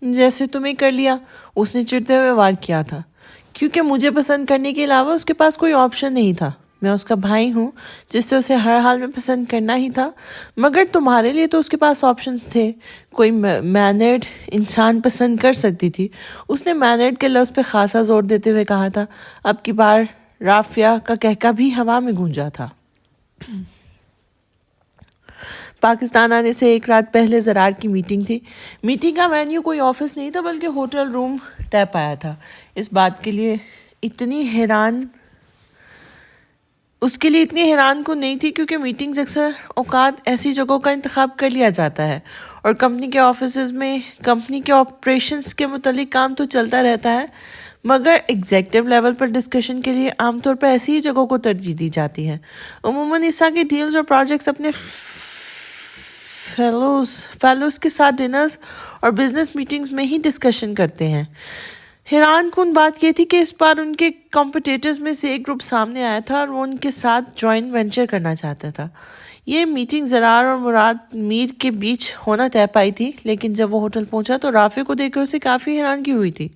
جیسے تمہیں کر لیا، اس نے چڑھتے ہوئے وار کیا تھا، کیونکہ مجھے پسند کرنے کے علاوہ اس کے پاس کوئی آپشن نہیں تھا۔ میں اس کا بھائی ہوں جس سے اسے ہر حال میں پسند کرنا ہی تھا، مگر تمہارے لیے تو اس کے پاس آپشنز تھے۔ کوئی مینرڈ انسان پسند کر سکتی تھی۔ اس نے مینرڈ کے لفظ پہ خاصا زور دیتے ہوئے کہا تھا۔ اب کی بار رافیہ کا کہکا بھی ہوا میں گونجا تھا۔ پاکستان آنے سے ایک رات پہلے زرار کی میٹنگ تھی۔ میٹنگ کا وینیو کوئی آفس نہیں تھا بلکہ ہوٹل روم طے پایا تھا۔ اس بات کے لیے اتنی حیران کن نہیں تھی کیونکہ میٹنگز اکثر اوقات ایسی جگہوں کا انتخاب کر لیا جاتا ہے اور کمپنی کے آفیسز میں کمپنی کے آپریشنز کے متعلق کام تو چلتا رہتا ہے، مگر ایگزیکٹو لیول پر ڈسکشن کے لیے عام طور پر ایسی ہی جگہوں کو ترجیح دی جاتی ہے۔ عموماً اس طرح کے ڈیلز اور پروجیکٹس اپنے فیلوز کے ساتھ ڈنرز اور بزنس میٹنگز میں ہی ڈسکشن کرتے ہیں۔ حیران کن بات یہ تھی کہ اس بار ان کے کمپٹیٹرز میں سے ایک گروپ سامنے آیا تھا اور وہ ان کے ساتھ جوائنٹ وینچر کرنا چاہتا تھا۔ یہ میٹنگ زرار اور مراد میر کے بیچ ہونا طے پائی تھی، لیکن جب وہ ہوٹل پہنچا تو رافع کو دیکھ کر اسے کافی حیرانگی ہوئی تھی۔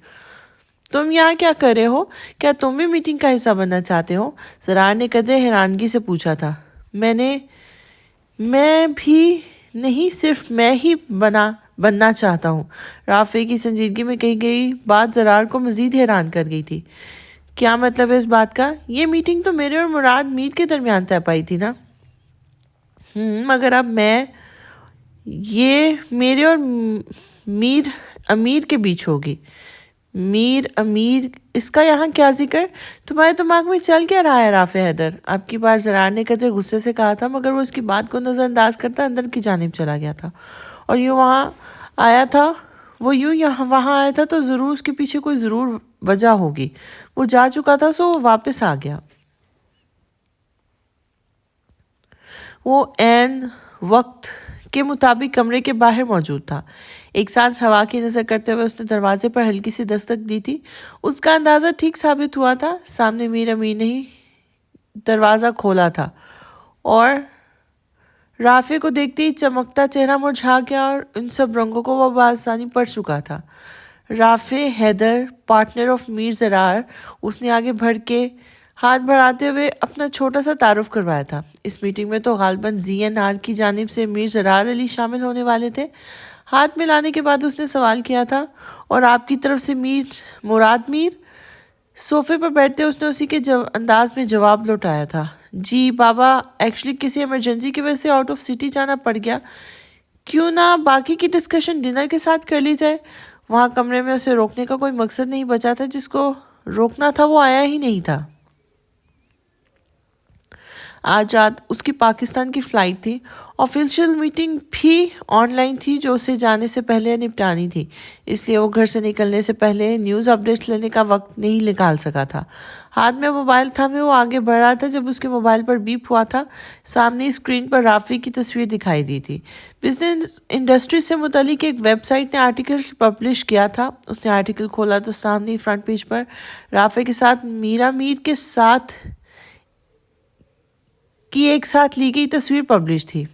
تم یہاں کیا کر رہے ہو؟ کیا تم بھی میٹنگ کا حصہ بننا چاہتے ہو؟ زرار نے قدرے حیرانگی سے پوچھا تھا۔ میں بھی نہیں، صرف میں ہی بننا چاہتا ہوں۔ رافع کی سنجیدگی میں کہی گئی بات زرار کو مزید حیران کر گئی تھی۔ کیا مطلب ہے اس بات کا؟ یہ میٹنگ تو میرے اور مراد میر کے درمیان طے پائی تھی نا؟ مگر اب یہ میرے اور امیر کے بیچ ہوگی۔ میر امیر، اس کا یہاں کیا ذکر؟ تمہارے دماغ میں چل کیا رہا ہے رافع حیدر؟ اب کی بار زرار نے قدرے غصے سے کہا تھا، مگر وہ اس کی بات کو نظر انداز کرتا اندر کی جانب چلا گیا تھا۔ اور وہاں آیا تھا تو ضرور اس کے پیچھے کوئی ضرور وجہ ہوگی۔ وہ جا چکا تھا سو وہ واپس آ گیا۔ وہ عین وقت کے مطابق کمرے کے باہر موجود تھا۔ ایک سانس ہوا کی نظر کرتے ہوئے اس نے دروازے پر ہلکی سی دستک دی تھی۔ اس کا اندازہ ٹھیک ثابت ہوا تھا۔ سامنے میر امیر نے ہی دروازہ کھولا تھا اور رافع کو دیکھتے ہی چمکتا چہرہ مرجھا گیا اور ان سب رنگوں کو وہ بآسانی پڑھ چکا تھا۔ رافع حیدر، پارٹنر آف میر زرار، اس نے آگے بڑھ کے ہاتھ بڑھاتے ہوئے اپنا چھوٹا سا تعارف کروایا تھا۔ اس میٹنگ میں تو غالباً ZNR کی جانب سے میر زرار علی شامل ہونے والے تھے۔ ہاتھ ملانے کے بعد اس نے سوال کیا تھا، اور آپ کی طرف سے مراد میر؟ صوفے پر بیٹھتے اس نے اسی کے انداز میں جواب لوٹایا تھا۔ جی بابا، ایکچولی کسی ایمرجنسی کی وجہ سے آؤٹ آف سٹی جانا پڑ گیا۔ کیوں نہ باقی کی ڈسکشن ڈنر کے ساتھ کر لی جائے؟ وہاں کمرے میں اسے روکنے کا کوئی مقصد نہیں بچا تھا۔ جس کو روکنا تھا وہ آیا ہی نہیں تھا۔ آج رات اس کی پاکستان کی فلائٹ تھی۔ آفیشیل میٹنگ بھی آن لائن تھی جو اسے جانے سے پہلے نپٹانی تھی، اس لیے وہ گھر سے نکلنے سے پہلے نیوز اپڈیٹ لینے کا وقت نہیں نکال سکا تھا۔ ہاتھ میں موبائل تھامے وہ آگے بڑھ رہا تھا جب اس کے موبائل پر بیپ ہوا تھا۔ سامنے اسکرین پر رافع کی تصویر دکھائی دی تھی۔ بزنس انڈسٹری سے متعلق ایک ویب سائٹ نے آرٹیکل پبلش کیا تھا۔ اس نے آرٹیکل کھولا تو سامنے فرنٹ پیج پر رافع کے ساتھ میرا میر کے ساتھ کی ایک ساتھ لی گئی تصویر پبلش تھی۔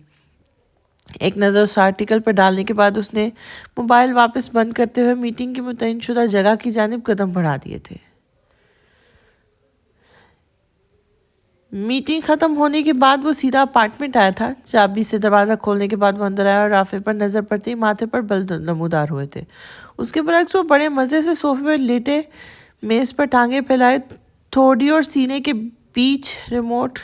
ایک نظر اس آرٹیکل پر ڈالنے کے بعد اس نے موبائل واپس بند کرتے ہوئے میٹنگ کی متعین شدہ جگہ کی جانب قدم بڑھا دیے تھے۔ میٹنگ ختم ہونے کے بعد وہ سیدھا اپارٹمنٹ آیا تھا۔ چابی سے دروازہ کھولنے کے بعد وہ اندر آیا اور رافع پر نظر پڑتے ہی ماتھے پر بل نمودار ہوئے تھے۔ اس کے برعکس وہ بڑے مزے سے صوفے پر لیٹے، میز پر ٹانگیں پھیلائے تھوڑی اور سینے کے بیچ ریموٹ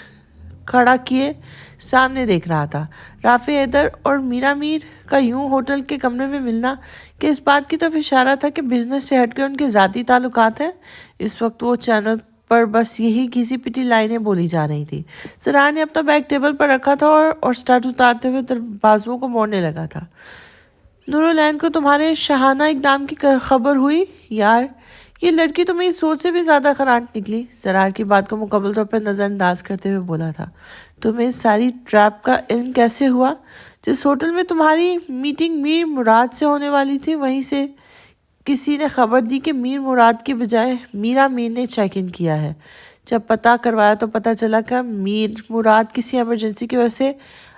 کھڑا کیے سامنے دیکھ رہا تھا۔ رافع حیدر اور میرا میر کا یوں ہوٹل کے کمرے میں ملنا کہ اس بات کی طرف اشارہ تھا کہ بزنس سے ہٹ کے ان کے ذاتی تعلقات ہیں۔ اس وقت وہ چینل پر بس یہی گھسی پٹی لائنیں بولی جا رہی تھی۔ زرار نے اپنا بیگ ٹیبل پر رکھا تھا اور سٹارٹ اتارتے ہوئے بازوؤں کو موڑنے لگا تھا۔ نورالعین کو تمہارے شاہانہ اقدام کی خبر ہوئی؟ یار، یہ لڑکی تو میری سوچ سے بھی زیادہ خرانٹ نکلی۔ زرار کی بات کو مکمل طور پر نظر انداز کرتے ہوئے بولا تھا۔ تمہیں ساری ٹریپ کا علم کیسے ہوا؟ جس ہوٹل میں تمہاری میٹنگ میر مراد سے ہونے والی تھی، وہیں سے کسی نے خبر دی کہ میر مراد کے بجائے میرا میر نے چیک ان کیا ہے۔ جب پتہ کروایا تو پتہ چلا کہ میر مراد کسی ایمرجنسی کی وجہ سے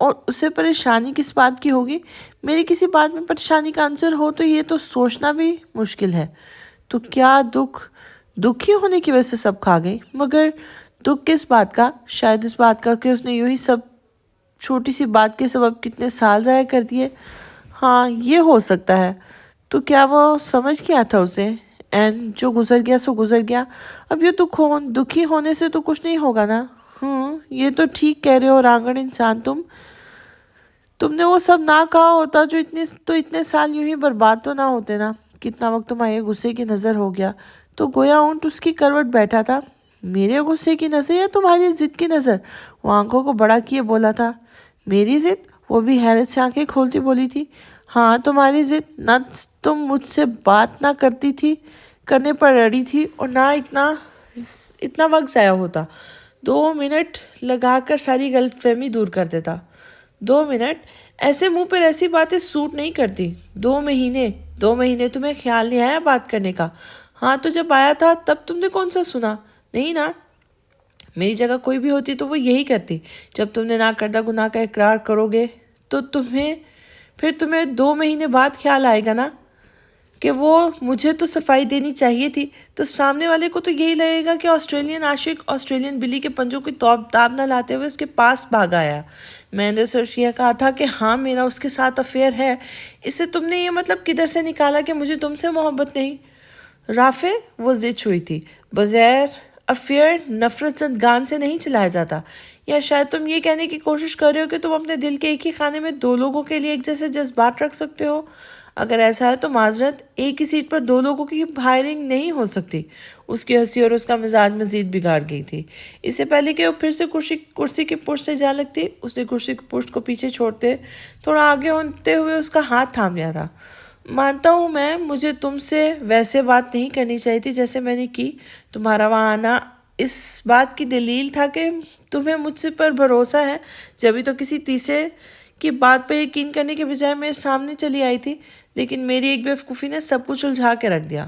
اور اسے پریشانی کس بات کی ہوگی؟ میری کسی بات میں پریشانی کا عنصر ہو تو یہ تو سوچنا بھی مشکل ہے۔ تو کیا دکھی ہونے کی وجہ سے سب کھا گئی؟ مگر دکھ کس بات کا؟ شاید اس بات کا کہ اس نے یوں ہی سب چھوٹی سی بات کے سبب کتنے سال ضائع کر دیے۔ ہاں یہ ہو سکتا ہے۔ تو کیا وہ سمجھ گیا تھا اسے؟ جو گزر گیا سو گزر گیا۔ اب یہ دکھی ہونے سے تو کچھ نہیں ہوگا نا۔ یہ تو ٹھیک کہہ رہے ہو رانگڑ انسان، تم نے وہ سب نہ کہا ہوتا جو اتنے سال یوں ہی برباد تو نہ ہوتے نا۔ کتنا وقت تمہارے غصے کی نظر ہو گیا؟ تو گویا اونٹ اس کی کروٹ بیٹھا تھا۔ میرے غصے کی نظر یا تمہاری ضد کی نظر؟ وہ آنکھوں کو بڑا کیے بولا تھا۔ میری ضد؟ وہ بھی حیرت سے آنکھیں کھولتی بولی تھی۔ ہاں تمہاری ضد، نہ تم مجھ سے بات نہ کرنے پر اڑی تھی اور نہ اتنا وقت ضائع ہوتا۔ 2 منٹ لگا کر ساری غلط فہمی دور کر دیتا۔ 2 منٹ؟ ایسے منہ پر ایسی باتیں سوٹ نہیں کرتی۔ 2 مہینے تمہیں خیال نہیں آیا بات کرنے کا؟ ہاں تو جب آیا تھا تب تم نے کون سا سنا؟ نہیں نا۔ میری جگہ کوئی بھی ہوتی تو وہ یہی کرتی۔ جب تم نے ناکردہ گناہ کا اقرار کرو گے تو پھر تمہیں 2 مہینے بعد خیال آئے گا نا کہ وہ مجھے تو صفائی دینی چاہیے تھی۔ تو سامنے والے کو تو یہی لگے گا کہ آسٹریلین عاشق آسٹریلین بلی کے پنجوں کی تاب نہ لاتے ہوئے اس کے پاس بھاگ آیا۔ میں نے صرف یہ کہا تھا کہ ہاں میرا اس کے ساتھ افیئر ہے۔ اس سے تم نے یہ مطلب کدھر سے نکالا کہ مجھے تم سے محبت نہیں؟ رافع، وہ ضد چھوئی تھی۔ بغیر افیئر نفرت زدگان سے نہیں چلایا جاتا۔ یا شاید تم یہ کہنے کی کوشش کر رہے ہو کہ تم اپنے دل کے ایک ہی خانے میں 2 لوگوں کے لیے ایک جیسے جذبات رکھ سکتے ہو۔ اگر ایسا ہے تو معذرت، ایک ہی سیٹ پر 2 لوگوں کی ہائرنگ نہیں ہو سکتی۔ اس کی ہنسی اور اس کا مزاج مزید بگاڑ گئی تھی۔ اس سے پہلے کہ وہ پھر سے کرسی کی پشت سے جا لگتی، اس نے کرسی کی پشت کو پیچھے چھوڑتے تھوڑا آگے ہوتے ہوئے اس کا ہاتھ تھام لیا تھا۔ مانتا ہوں مجھے تم سے ویسے بات نہیں کرنی چاہیے تھی جیسے میں نے کی۔ تمہارا وہاں آنا اس بات کی دلیل تھا کہ تمہیں مجھ سے پر بھروسہ ہے، جبھی تو کسی تیسرے کی بات پہ یقین کرنے کے بجائے میرے سامنے چلی آئی تھی۔ لیکن میری ایک بیوقوفی نے سب کچھ الجھا کے رکھ دیا۔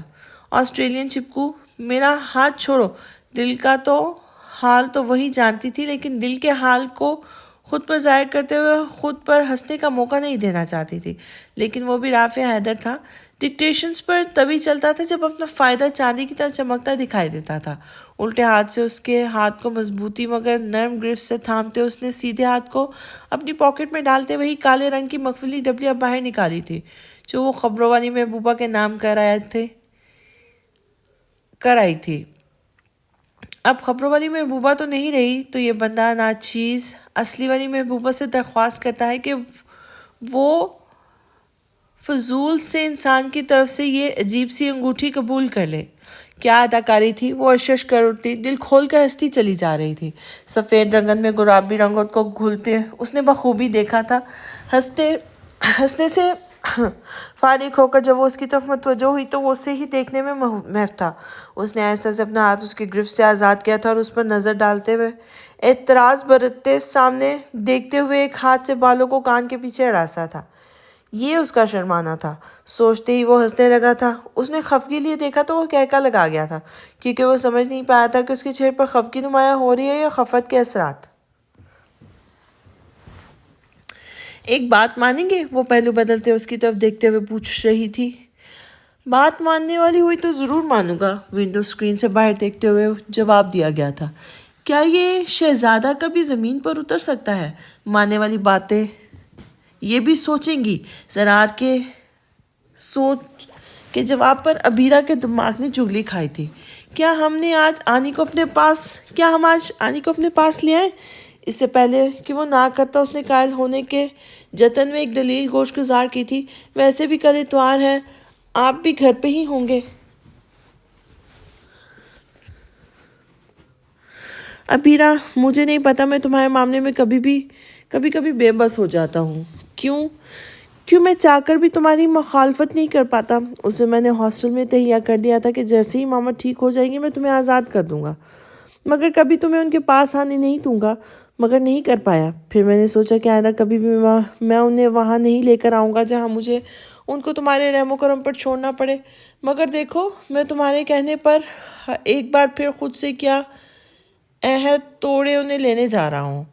آسٹریلین چپکو، میرا ہاتھ چھوڑو۔ دل کا تو حال تو وہی جانتی تھی، لیکن دل کے حال کو خود پر ظاہر کرتے ہوئے خود پر ہنسنے کا موقع نہیں دینا چاہتی تھی۔ لیکن وہ بھی رافع حیدر تھا۔ ڈکٹیشنز پر تبھی چلتا تھا جب اپنا فائدہ چاندی کی طرح چمکتا دکھائی دیتا تھا۔ الٹے ہاتھ سے اس کے ہاتھ کو مضبوطی مگر نرم گرفت سے تھامتے اس نے سیدھے ہاتھ کو اپنی پاکٹ میں ڈالتے وہی کالے رنگ کی مخفلی ڈبلیاں باہر نکالی تھی جو وہ خبروں والی محبوبہ کے نام کر آئی تھی۔ اب خبروں والی محبوبہ تو نہیں رہی تو یہ بندہ ناچیز اصلی والی محبوبہ سے درخواست کرتا ہے کہ وہ فضول سے انسان کی طرف سے یہ عجیب سی انگوٹھی قبول کر لے۔ کیا اداکاری تھی! وہ اشش کر اٹھتی، دل کھول کر ہنستی چلی جا رہی تھی۔ سفید رنگن میں گلابی رنگوں کو گھلتے اس نے بخوبی دیکھا تھا۔ ہنسنے سے فارغ ہو کر جب وہ اس کی طرف متوجہ ہوئی تو وہ اسے ہی دیکھنے میں محو تھا۔ اس نے آہستہ سے اپنا ہاتھ اس کی گرفت سے آزاد کیا تھا اور اس پر نظر ڈالتے ہوئے اعتراض برتتے سامنے دیکھتے ہوئے ایک ہاتھ سے بالوں کو کان کے پیچھے اڑاسا تھا۔ یہ اس کا شرمانا تھا۔ سوچتے ہی وہ ہنسنے لگا تھا۔ اس نے خفگی لیے دیکھا تو وہ کہکا لگا گیا تھا، کیونکہ وہ سمجھ نہیں پایا تھا کہ اس کے چہرے پر خفگی نمایاں ہو رہی ہے یا خفت کے اثرات۔ ایک بات مانیں گے؟ وہ پہلو بدلتے اس کی طرف دیکھتے ہوئے پوچھ رہی تھی۔ بات ماننے والی ہوئی تو ضرور مانوں گا، ونڈو اسکرین سے باہر دیکھتے ہوئے جواب دیا گیا تھا۔ کیا یہ شہزادہ کبھی زمین پر اتر سکتا ہے؟ ماننے والی باتیں یہ بھی سوچیں گی۔ زرار کے سوچ کے جواب پر ابیرہ کے دماغ نے چغلی کھائی تھی۔ کیا ہم آج آنی کو اپنے پاس لے آئیں؟ اس سے پہلے کہ وہ نہ کرتا اس نے قائل ہونے کے جتن میں ایک دلیل گوش گزار کی تھی۔ ویسے بھی کل اتوار ہے، آپ بھی گھر پہ ہی ہوں گے۔ ابیرہ، مجھے نہیں پتا، میں تمہارے معاملے میں کبھی بے بس ہو جاتا ہوں۔ کیوں میں چاہ کر بھی تمہاری مخالفت نہیں کر پاتا؟ اسے میں نے ہاسٹل میں تہیا کر دیا تھا کہ جیسے ہی ماما ٹھیک ہو جائیں گی میں تمہیں آزاد کر دوں گا، مگر کبھی تمہیں ان کے پاس آنے نہیں دوں گا، مگر نہیں کر پایا۔ پھر میں نے سوچا کہ آئندہ کبھی بھی میں انہیں وہاں نہیں لے کر آؤں گا جہاں مجھے ان کو تمہارے رحم و کرم پر چھوڑنا پڑے۔ مگر دیکھو، میں تمہارے کہنے پر ایک بار پھر خود سے کیا عہد توڑے انہیں لینے جا رہا ہوں۔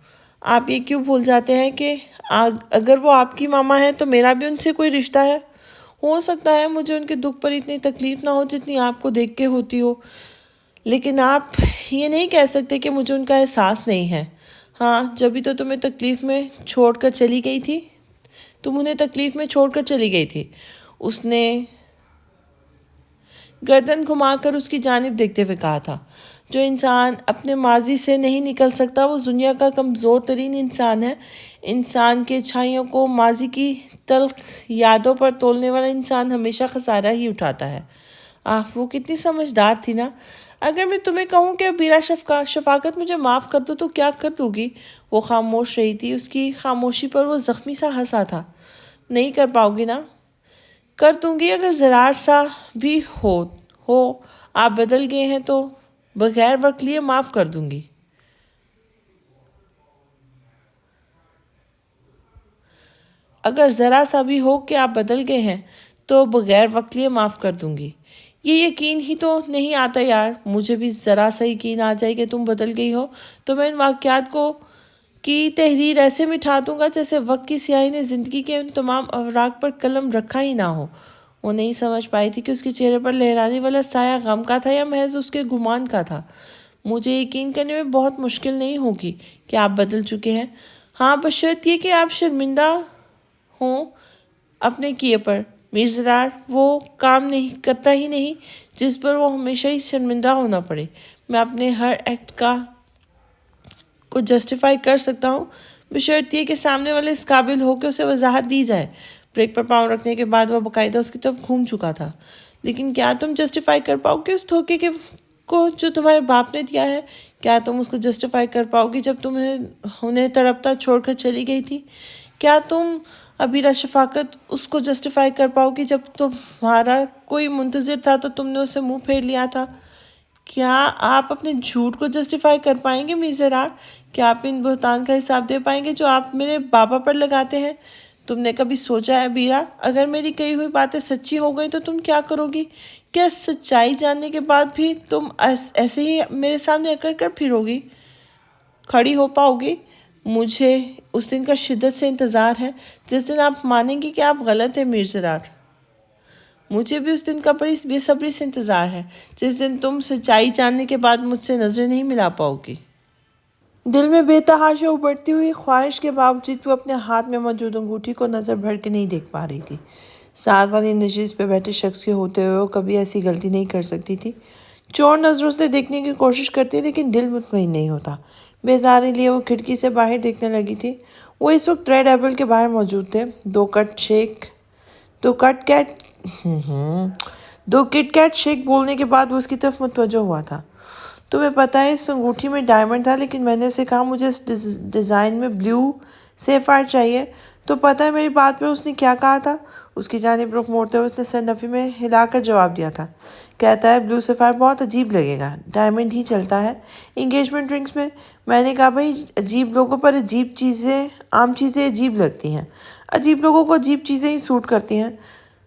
آپ یہ کیوں بھول جاتے ہیں کہ اگر وہ آپ کی ماما ہے تو میرا بھی ان سے کوئی رشتہ ہے؟ ہو سکتا ہے مجھے ان کے دکھ پر اتنی تکلیف نہ ہو جتنی آپ کو دیکھ کے ہوتی ہو، لیکن آپ یہ نہیں کہہ سکتے کہ مجھے ان کا احساس نہیں ہے۔ ہاں، جبھی تو تمہیں تکلیف میں چھوڑ کر چلی گئی تھی، تم انہیں تکلیف میں چھوڑ کر چلی گئی تھی۔ اس نے گردن گھما کر اس کی جانب دیکھتے ہوئے کہا تھا۔ جو انسان اپنے ماضی سے نہیں نکل سکتا وہ دنیا کا کمزور ترین انسان ہے۔ انسان کے اچھائیوں کو ماضی کی تلخ یادوں پر تولنے والا انسان ہمیشہ خسارہ ہی اٹھاتا ہے۔ وہ کتنی سمجھدار تھی نا۔ اگر میں تمہیں کہوں کہ بیرا شفاقت مجھے معاف کر دو تو کیا کر دو گی؟ وہ خاموش رہی تھی، اس کی خاموشی پر وہ زخمی سا ہنسا تھا۔ نہیں کر پاؤ گی نا؟ کر دوں گی اگر ذرا سا بھی ہو آپ بدل گئے ہیں تو بغیر وقت لیے معاف کر دوں گی۔ اگر ذرا سا بھی ہو کہ آپ بدل گئے ہیں تو بغیر وقت لیے معاف کر دوں گی۔ یہ یقین ہی تو نہیں آتا یار۔ مجھے بھی ذرا سا یقین آ جائے کہ تم بدل گئی ہو تو میں ان واقعات کی تحریر ایسے مٹھا دوں گا جیسے وقت کی سیاہی نے زندگی کے ان تمام اوراق پر قلم رکھا ہی نہ ہو۔ وہ نہیں سمجھ پائی تھی کہ اس کے چہرے پر لہرانے والا سایہ غم کا تھا یا محض اس کے گمان کا تھا۔ مجھے یقین کرنے میں بہت مشکل نہیں ہوگی کہ آپ بدل چکے ہیں۔ ہاں، بشرط یہ کہ آپ شرمندہ ہوں اپنے کیے پر۔ میر زرار وہ کام نہیں کرتا ہی نہیں جس پر وہ ہمیشہ ہی شرمندہ ہونا پڑے۔ میں اپنے ہر ایکٹ کو جسٹیفائی کر سکتا ہوں، بشرط یہ کہ سامنے والے اس قابل ہو کہ اسے وضاحت دی جائے۔ بریک پر پاؤں رکھنے کے بعد وہ باقاعدہ اس کی طرف گھوم چکا تھا۔ لیکن کیا تم جسٹیفائی کر پاؤ کہ اس دھوکے کو جو تمہارے باپ نے دیا ہے؟ کیا تم اس کو جسٹیفائی کر پاؤ گی جب تم انہیں تڑپتا چھوڑ کر چلی گئی تھی؟ کیا تم ابیرا شفاقت اس کو جسٹیفائی کر پاؤ گی جب تمہارا کوئی منتظر تھا تو تم نے اسے منہ پھیر لیا تھا؟ کیا آپ اپنے جھوٹ کو جسٹیفائی کر پائیں گے میزرار؟ کیا آپ ان بہتان کا حساب دے پائیں گے جو آپ میرے بابا پر لگاتے ہیں؟ تم نے کبھی سوچا ہے بیرا، اگر میری کہی ہوئی باتیں سچی ہو گئی تو تم کیا کرو گی؟ کیا سچائی جاننے کے بعد بھی تم ایسے ہی میرے سامنے اکڑ کر پھرو گی، کھڑی ہو پاؤ گی؟ مجھے اس دن کا شدت سے انتظار ہے جس دن آپ مانیں گی کہ آپ غلط ہیں میر زرار۔ مجھے بھی اس دن کا بڑی بے صبری سے انتظار ہے جس دن تم سچائی جاننے کے بعد مجھ سے نظر نہیں ملا پاؤ گی۔ دل میں بے تحاشا ابھرتی ہوئی خواہش کے باوجود وہ اپنے ہاتھ میں موجود انگوٹھی کو نظر بھر کے نہیں دیکھ پا رہی تھی۔ ساتھ والی نشست پہ بیٹھے شخص کے ہوتے ہوئے وہ کبھی ایسی غلطی نہیں کر سکتی تھی۔ چور نظروں سے دیکھنے کی کوشش کرتی لیکن دل مطمئن نہیں ہوتا۔ بیزاری لیے وہ کھڑکی سے باہر دیکھنے لگی تھی۔ وہ اس وقت ریڈ ایپل کے باہر موجود تھے۔ دو کٹ کیٹ شیک بولنے کے بعد وہ اس کی طرف متوجہ ہوا تھا۔ تمہیں پتہ ہے اس انگوٹھی میں ڈائمنڈ تھا، لیکن میں نے اسے کہا مجھے اس ڈیزائن میں بلیو سیفائر چاہیے۔ تو پتہ ہے میری بات پہ اس نے کیا کہا تھا؟ اس کی جانب رخ موڑتے ہوئے اس نے سر نفی میں ہلا کر جواب دیا تھا۔ کہتا ہے بلیو سیفائر بہت عجیب لگے گا، ڈائمنڈ ہی چلتا ہے انگیجمنٹ رنگس میں۔ میں نے کہا بھائی عجیب لوگوں پر عام چیزیں عجیب لگتی ہیں، عجیب لوگوں کو عجیب چیزیں ہی سوٹ کرتی ہیں۔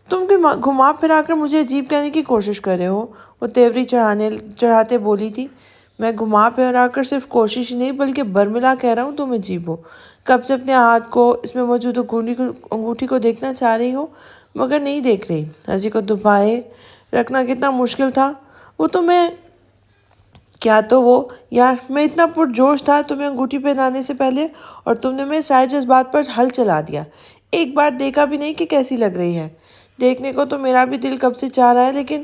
تم گھما پھرا کر مجھے عجیب کہنے کی کوشش کر رہے ہو، وہ تیوری چڑھاتے بولی تھی۔ میں گھما پھرا کر صرف کوشش ہی نہیں بلکہ برملا کہہ رہا ہوں تم عجیب ہو۔ کب سے اپنے ہاتھ کو اس میں موجود انگوٹھی کو دیکھنا چاہ رہی ہوں مگر نہیں دیکھ رہی۔ ہنسی کو دبائے رکھنا کتنا مشکل تھا وہ تمہیں یار میں اتنا پرجوش تھا تمہیں انگوٹھی پہنانے سے پہلے اور تم نے میرے سارے جذبات پر ہل چلا دیا۔ ایک بار دیکھا بھی نہیں کہ کیسی لگ رہی ہے۔ دیکھنے کو تو میرا بھی دل کب سے چاہ رہا ہے، لیکن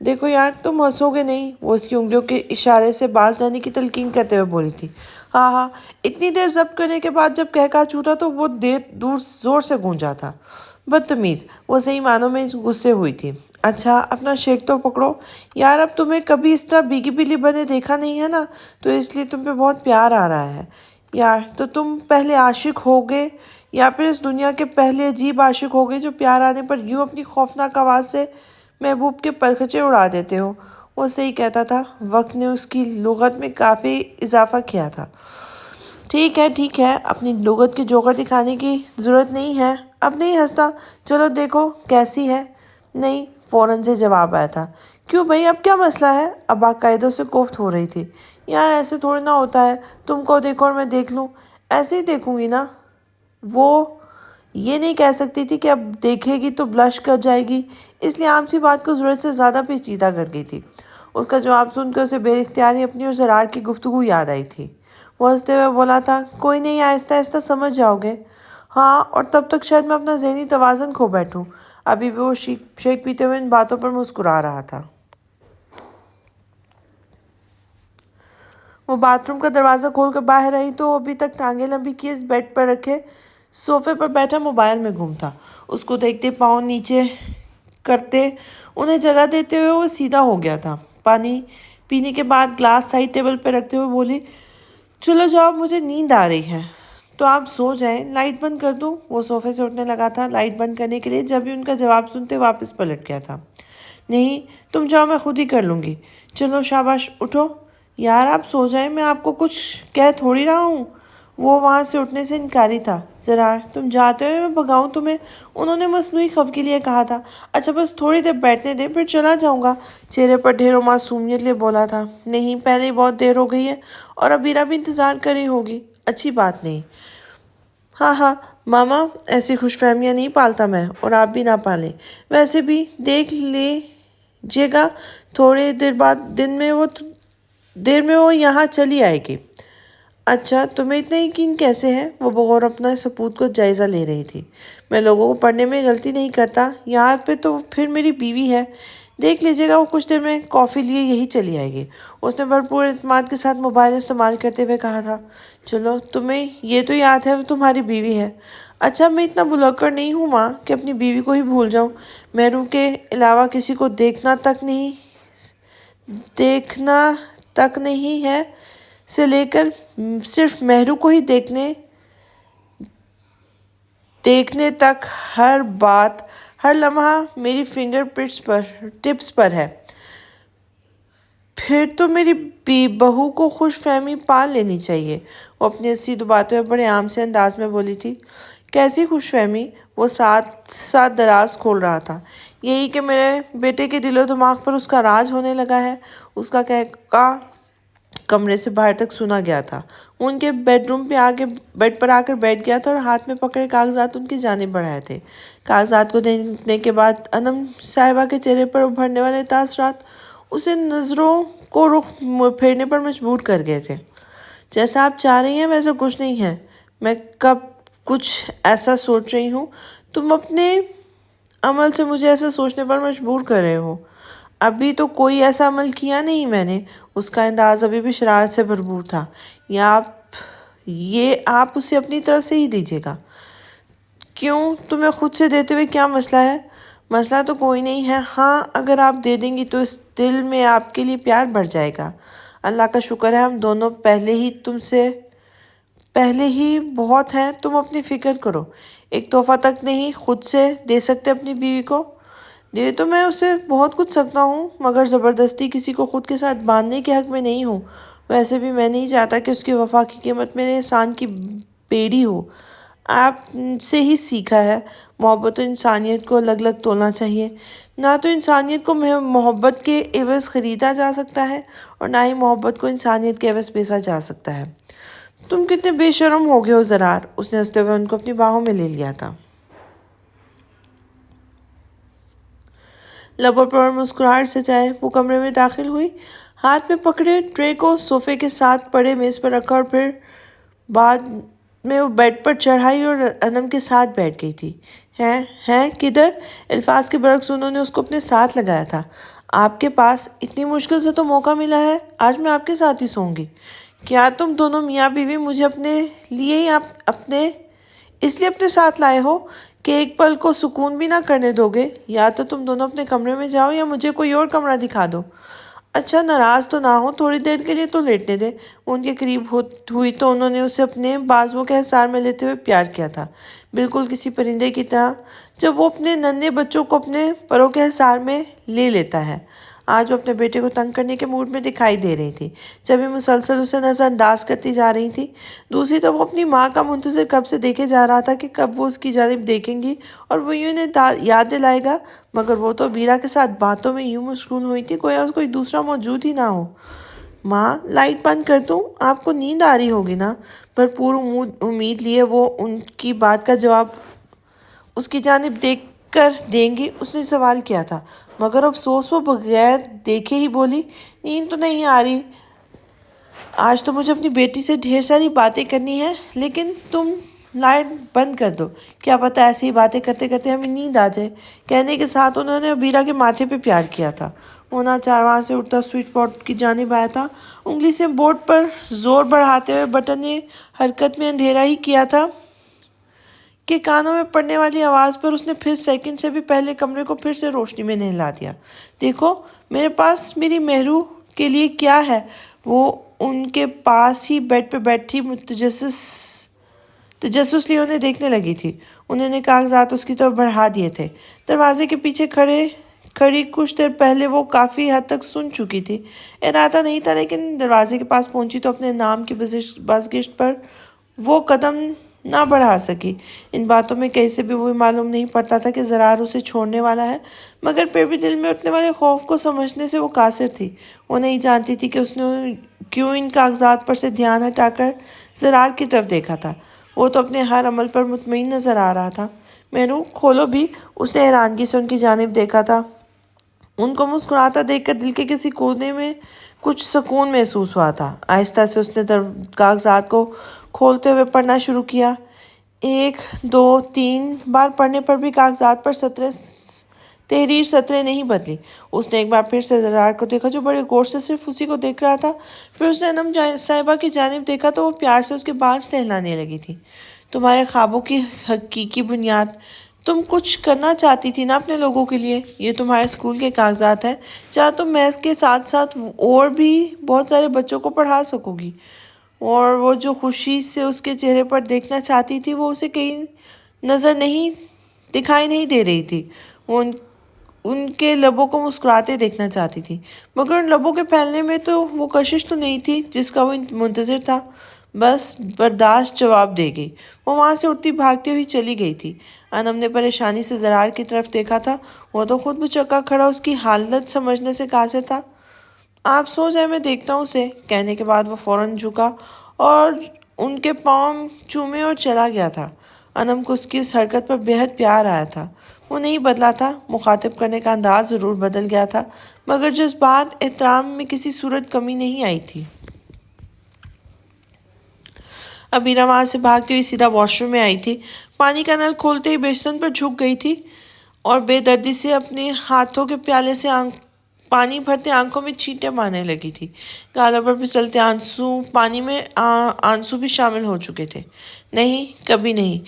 دیکھو یار تم ہنسو گے نہیں، وہ اس کی انگلیوں کے اشارے سے باز لانے کی تلقین کرتے ہوئے بولی تھی۔ ہاں، اتنی دیر ضبط کرنے کے بعد جب کہا چھوٹا تو وہ دور زور سے گونجا تھا۔ بدتمیز، وہ صحیح معنوں میں غصے ہوئی تھی۔ اچھا اپنا شیک تو پکڑو یار، اب تمہیں کبھی اس طرح بیگی بلی بنے دیکھا نہیں ہے نا، تو اس لیے تم پہ بہت پیار آ رہا ہے یار۔ تو تم پہلے عاشق ہوگے یا پھر اس دنیا کے پہلے عجیب عاشق ہوگے جو پیار آنے پر یوں اپنی خوفناک آواز سے محبوب کے پرخچے اڑا دیتے ہو۔ وہ صحیح کہتا تھا، وقت نے اس کی لغت میں کافی اضافہ کیا تھا۔ ٹھیک ہے، اپنی لغت کے جوہر دکھانے کی ضرورت نہیں ہے۔ اب نہیں ہنستا، چلو دیکھو کیسی ہے۔ نہیں، فوراً سے جواب آیا تھا۔ کیوں بھائی، اب کیا مسئلہ ہے؟ اب باقاعدہ سے کوفت ہو رہی تھی۔ یار ایسے تھوڑی نہ ہوتا ہے، تم کو دیکھو اور میں دیکھ لوں، ایسے ہی دیکھوں گی نا. وہ یہ نہیں کہہ سکتی تھی کہ اب دیکھے گی تو بلش کر جائے گی، اس لیے عام سی بات کو ضرورت سے زیادہ پیچیدہ کر گئی تھی. اس کا جواب سن کر اسے بے اختیاری اپنی اور زرار کی گفتگو یاد آئی تھی. وہ ہنستے ہوئے بولا تھا، کوئی نہیں، آہستہ آہستہ سمجھ جاؤ گے. ہاں، اور تب تک شاید میں اپنا ذہنی توازن کھو بیٹھوں. ابھی بھی وہ شیک پیتے ہوئے ان باتوں پر مسکرا رہا تھا. وہ باتھ روم کا دروازہ کھول کر باہر آئی تو وہ ابھی تک ٹانگیں لمبی کیے بیڈ پر رکھے صوفے پر بیٹھا موبائل میں گم تھا. اس کو دیکھتے پاؤں نیچے کرتے انہیں جگہ دیتے ہوئے وہ سیدھا ہو گیا تھا. پانی پینے کے بعد گلاس سائڈ ٹیبل پہ رکھتے ہوئے بولی، چلو جاؤ، مجھے نیند آ رہی ہے تو آپ سو جائیں، لائٹ بند کر دوں. وہ صوفے سے اٹھنے لگا تھا لائٹ بند کرنے کے لیے، جب ہی ان کا جواب سنتے واپس پلٹ گیا تھا. نہیں، تم جاؤ، میں خود ہی کر لوں گی. چلو شاباش، اٹھو یار، آپ سو جائیں، میں آپ کو کچھ کہہ تھوڑی رہا ہوں. وہ وہاں سے اٹھنے سے انکاری تھا. زرار، تم جاتے ہو میں بھگاؤں تمہیں؟ انہوں نے مصنوعی خف کے لیے کہا تھا. اچھا بس تھوڑی دیر بیٹھنے دیں، پھر چلا جاؤں گا. چہرے پر ڈھیروں معصومیت لیے بولا تھا. نہیں، پہلے ہی بہت دیر ہو گئی ہے اور ابیرہ بھی انتظار کر رہی ہوگی. اچھی بات نہیں. ہاں ہاں ماما، ایسی خوش فہمیاں نہیں پالتا میں، اور آپ بھی نہ پالیں. ویسے بھی دیکھ لیجیے گا، تھوڑے دیر بعد دیر میں وہ یہاں چلی آئے گی. اچھا، تمہیں اتنا یقین کیسے ہے؟ وہ بغور اپنا ثبوت کو جائزہ لے رہی تھی. میں لوگوں کو پڑھنے میں غلطی نہیں کرتا، یہاں پہ تو پھر میری بیوی ہے. دیکھ لیجیے گا، وہ کچھ دیر میں کافی لیے یہی چلی آئے گی. اس نے بھرپور اعتماد کے ساتھ موبائل استعمال کرتے ہوئے کہا تھا. چلو، تمہیں یہ تو یاد ہے وہ تمہاری بیوی ہے. اچھا، میں اتنا بھلکڑ نہیں ہوں ماں کہ اپنی بیوی کو ہی بھول جاؤں. مہرو کے علاوہ کسی کو دیکھنا تک نہیں ہے سے لے کر صرف مہرو کو ہی دیکھنے تک ہر بات، ہر لمحہ میری فنگر ٹپس پر ہے. پھر تو میری بہو کو خوش فہمی پال لینی چاہیے. وہ اپنی ہنسی دباتے ہوئے بڑے عام سے انداز میں بولی تھی. کیسی خوش فہمی؟ وہ ساتھ ساتھ دراز کھول رہا تھا. یہی کہ میرے بیٹے کے دل و دماغ پر اس کا راج ہونے لگا ہے. اس کا کہکا کمرے سے باہر تک سنا گیا تھا. وہ ان کے بیڈ پر آ کر بیٹھ گیا تھا اور ہاتھ میں پکڑے کاغذات ان کی جانب بڑھائے تھے. کاغذات کو دیکھنے کے بعد انم صاحبہ کے چہرے پر ابھرنے والے تاثرات اسے نظروں کو رخ پھیرنے پر مجبور کر گئے تھے. جیسا آپ چاہ رہی ہیں ویسا کچھ نہیں ہے. میں کب کچھ ایسا سوچ رہی ہوں؟ تم اپنے عمل سے مجھے ایسا سوچنے پر مجبور کر رہے ہو. ابھی تو کوئی ایسا عمل کیا نہیں میں نے. اس کا انداز ابھی بھی شرارت سے بھرپور تھا. یہ آپ اسے اپنی طرف سے ہی دیجیے گا. کیوں؟ تمہیں خود سے دیتے ہوئے کیا مسئلہ ہے؟ مسئلہ تو کوئی نہیں ہے. ہاں، اگر آپ دے دیں گی تو اس دل میں آپ کے لیے پیار بڑھ جائے گا. اللہ کا شکر ہے ہم دونوں پہلے ہی بہت ہیں. تم اپنی فکر کرو. ایک تحفہ تک نہیں خود سے دے سکتے اپنی بیوی کو؟ دے تو میں اسے بہت کچھ سکتا ہوں، مگر زبردستی کسی کو خود کے ساتھ باندھنے کے حق میں نہیں ہوں. ویسے بھی میں نہیں چاہتا کہ اس کی وفا کی قیمت میرے احسان کی بیڑی ہو. آپ سے ہی سیکھا ہے، محبت و انسانیت کو الگ الگ تولنا چاہیے. نہ تو انسانیت کو محبت کے عوض خریدا جا سکتا ہے اور نہ ہی محبت کو انسانیت کے عوض بیچا جا سکتا ہے. تم کتنے بے شرم ہو گئے ہو زرار. اس نے ہنستے ہوئے ان کو اپنی باہوں میں لے لیا تھا. لبوں پر مسکراہٹ سے چائے وہ کمرے میں داخل ہوئی. ہاتھ میں پکڑے ٹرے کو صوفے کے ساتھ پڑے میز پر رکھا اور پھر بعد میں وہ بیڈ پر چڑھائی اور انم کے ساتھ بیٹھ گئی تھی. ہیں کدھر؟ الفاظ کے برعکس انہوں نے اس کو اپنے ساتھ لگایا تھا. آپ کے پاس اتنی مشکل سے تو موقع ملا ہے، آج میں آپ کے ساتھ ہی سوؤں گی. کیا تم دونوں میاں بیوی مجھے اپنے لیے ہی اس لیے اپنے ساتھ لائے ہو کہ ایک پل کو سکون بھی نہ کرنے دو گے؟ یا تو تم دونوں اپنے کمرے میں جاؤ یا مجھے کوئی اور کمرہ دکھا دو. اچھا، ناراض تو نہ ہو، تھوڑی دیر کے لیے تو لیٹنے دے. وہ ان کے قریب ہوئی تو انہوں نے اسے اپنے بازوؤں کے حصار میں لیتے ہوئے پیار کیا تھا، بالکل کسی پرندے کی طرح جب وہ اپنے ننھے بچوں کو اپنے پروں کے حصار میں لے لیتا ہے. آج وہ اپنے بیٹے کو تنگ کرنے کے موڈ میں دکھائی دے رہی تھی، جب یہ مسلسل اسے نظر انداز کرتی جا رہی تھی. دوسری طرف وہ اپنی ماں کا منتظر کب سے دیکھے جا رہا تھا کہ کب وہ اس کی جانب دیکھیں گی اور وہ یوں انہیں یاد دلائے گا، مگر وہ تو ویرا کے ساتھ باتوں میں یوں مشغول ہوئی تھی گویا کوئی دوسرا موجود ہی نہ ہو. ماں لائٹ بند کر دوں؟ آپ کو نیند آ رہی ہوگی نا؟ بھرپور امید لیے وہ ان کی بات کا جواب اس کی جانب دیکھ کر دیں گی اس نے سوال کیا تھا، مگر افسوس وہ بغیر دیکھے ہی بولی، نیند تو نہیں آ رہی، آج تو مجھے اپنی بیٹی سے ڈھیر ساری باتیں کرنی ہے، لیکن تم لائٹ بند کر دو، کیا پتہ ایسی ہی باتیں کرتے کرتے ہمیں نیند آ جائے۔ کہنے کے ساتھ انہوں نے عبیرہ کے ماتھے پہ پیار کیا تھا۔ وہ ناچار وہاں سے اٹھتا سوئچ بورڈ کی جانب آیا تھا، انگلی سے بورڈ پر زور بڑھاتے ہوئے بٹن نے حرکت میں اندھیرا ہی کیا تھا کہ کانوں میں پڑنے والی آواز پر اس نے پھر سیکنڈ سے بھی پہلے کمرے کو پھر سے روشنی میں نہلا دیا۔ دیکھو میرے پاس میری مہرو کے لیے کیا ہے۔ وہ ان کے پاس ہی بیڈ پہ بیٹھی تجسس لیے انہیں دیکھنے لگی تھی۔ انہوں نے کاغذات اس کی طرف بڑھا دیے تھے۔ دروازے کے پیچھے کھڑی کچھ دیر پہلے وہ کافی حد تک سن چکی تھی۔ ارادہ نہیں تھا، لیکن دروازے کے پاس پہنچی تو اپنے نام کی بازگشت پر وہ قدم نہ بڑھا سکی۔ ان باتوں میں کیسے بھی وہ معلوم نہیں پڑتا تھا کہ زرار اسے چھوڑنے والا ہے، مگر پھر بھی دل میں اٹھنے والے خوف کو سمجھنے سے وہ قاصر تھی۔ وہ نہیں جانتی تھی کہ اس نے کیوں ان کاغذات پر سے دھیان ہٹا کر زرار کی طرف دیکھا تھا۔ وہ تو اپنے ہر عمل پر مطمئن نظر آ رہا تھا۔ مہرو کھولو بھی، اس نے حیرانگی سے ان کی جانب دیکھا تھا۔ ان کو مسکراتا دیکھ کر دل کے کسی کونے میں کچھ سکون محسوس ہوا تھا۔ آہستہ سے اس نے کاغذات کو کھولتے ہوئے پڑھنا شروع کیا۔ 1 2 3 بار پڑھنے پر بھی کاغذات پر تحریر سطریں نہیں بدلی۔ اس نے ایک بار پھر سے زرار کو دیکھا جو بڑے غور سے صرف اسی کو دیکھ رہا تھا۔ پھر اس نے انم صاحبہ کی جانب دیکھا تو وہ پیار سے اس کے بال سہلانے لگی تھی۔ تمہارے خوابوں کی حقیقی بنیاد، تم کچھ کرنا چاہتی تھی نا اپنے لوگوں کے لیے۔ یہ تمہارے اسکول کے کاغذات ہیں جہاں تم محض کے ساتھ ساتھ اور بھی بہت سارے بچوں کو پڑھا سکو گی۔ اور وہ جو خوشی سے اس کے چہرے پر دیکھنا چاہتی تھی وہ اسے کہیں دکھائی نہیں دے رہی تھی۔ وہ ان کے لبوں کو مسکراتے دیکھنا چاہتی تھی، مگر ان لبوں کے پھیلنے میں تو وہ کشش تو نہیں تھی جس کا وہ منتظر تھا۔ بس برداشت جواب دے گئی۔ وہ وہاں سے اٹھتی بھاگتی ہوئی چلی گئی تھی۔ انم نے پریشانی سے زرار کی طرف دیکھا تھا۔ وہ تو خود بچکا کھڑا اس کی حالت سمجھنے سے قاصر تھا۔ آپ سو جائے، میں دیکھتا ہوں اسے۔ کہنے کے بعد وہ فوراً جھکا اور ان کے پاؤں چومے اور چلا گیا تھا۔ انم کو اس کی اس حرکت پر بے حد پیار آیا تھا۔ وہ نہیں بدلا تھا، مخاطب کرنے کا انداز ضرور بدل گیا تھا، مگر جذبات احترام میں کسی صورت کمی نہیں آئی تھی۔ عبیرہ وہاں سے بھاگتی ہوئی سیدھا واش روم میں آئی تھی۔ پانی کا نل کھولتے ہی بیسن پر جھک گئی تھی اور بے دردی سے اپنے ہاتھوں کے پیالے سے پانی بھرتے آنکھوں میں چھینٹیں مارنے لگی تھی۔ گالوں پر پھسلتے پانی میں آنسو بھی شامل ہو چکے تھے۔ نہیں، کبھی نہیں،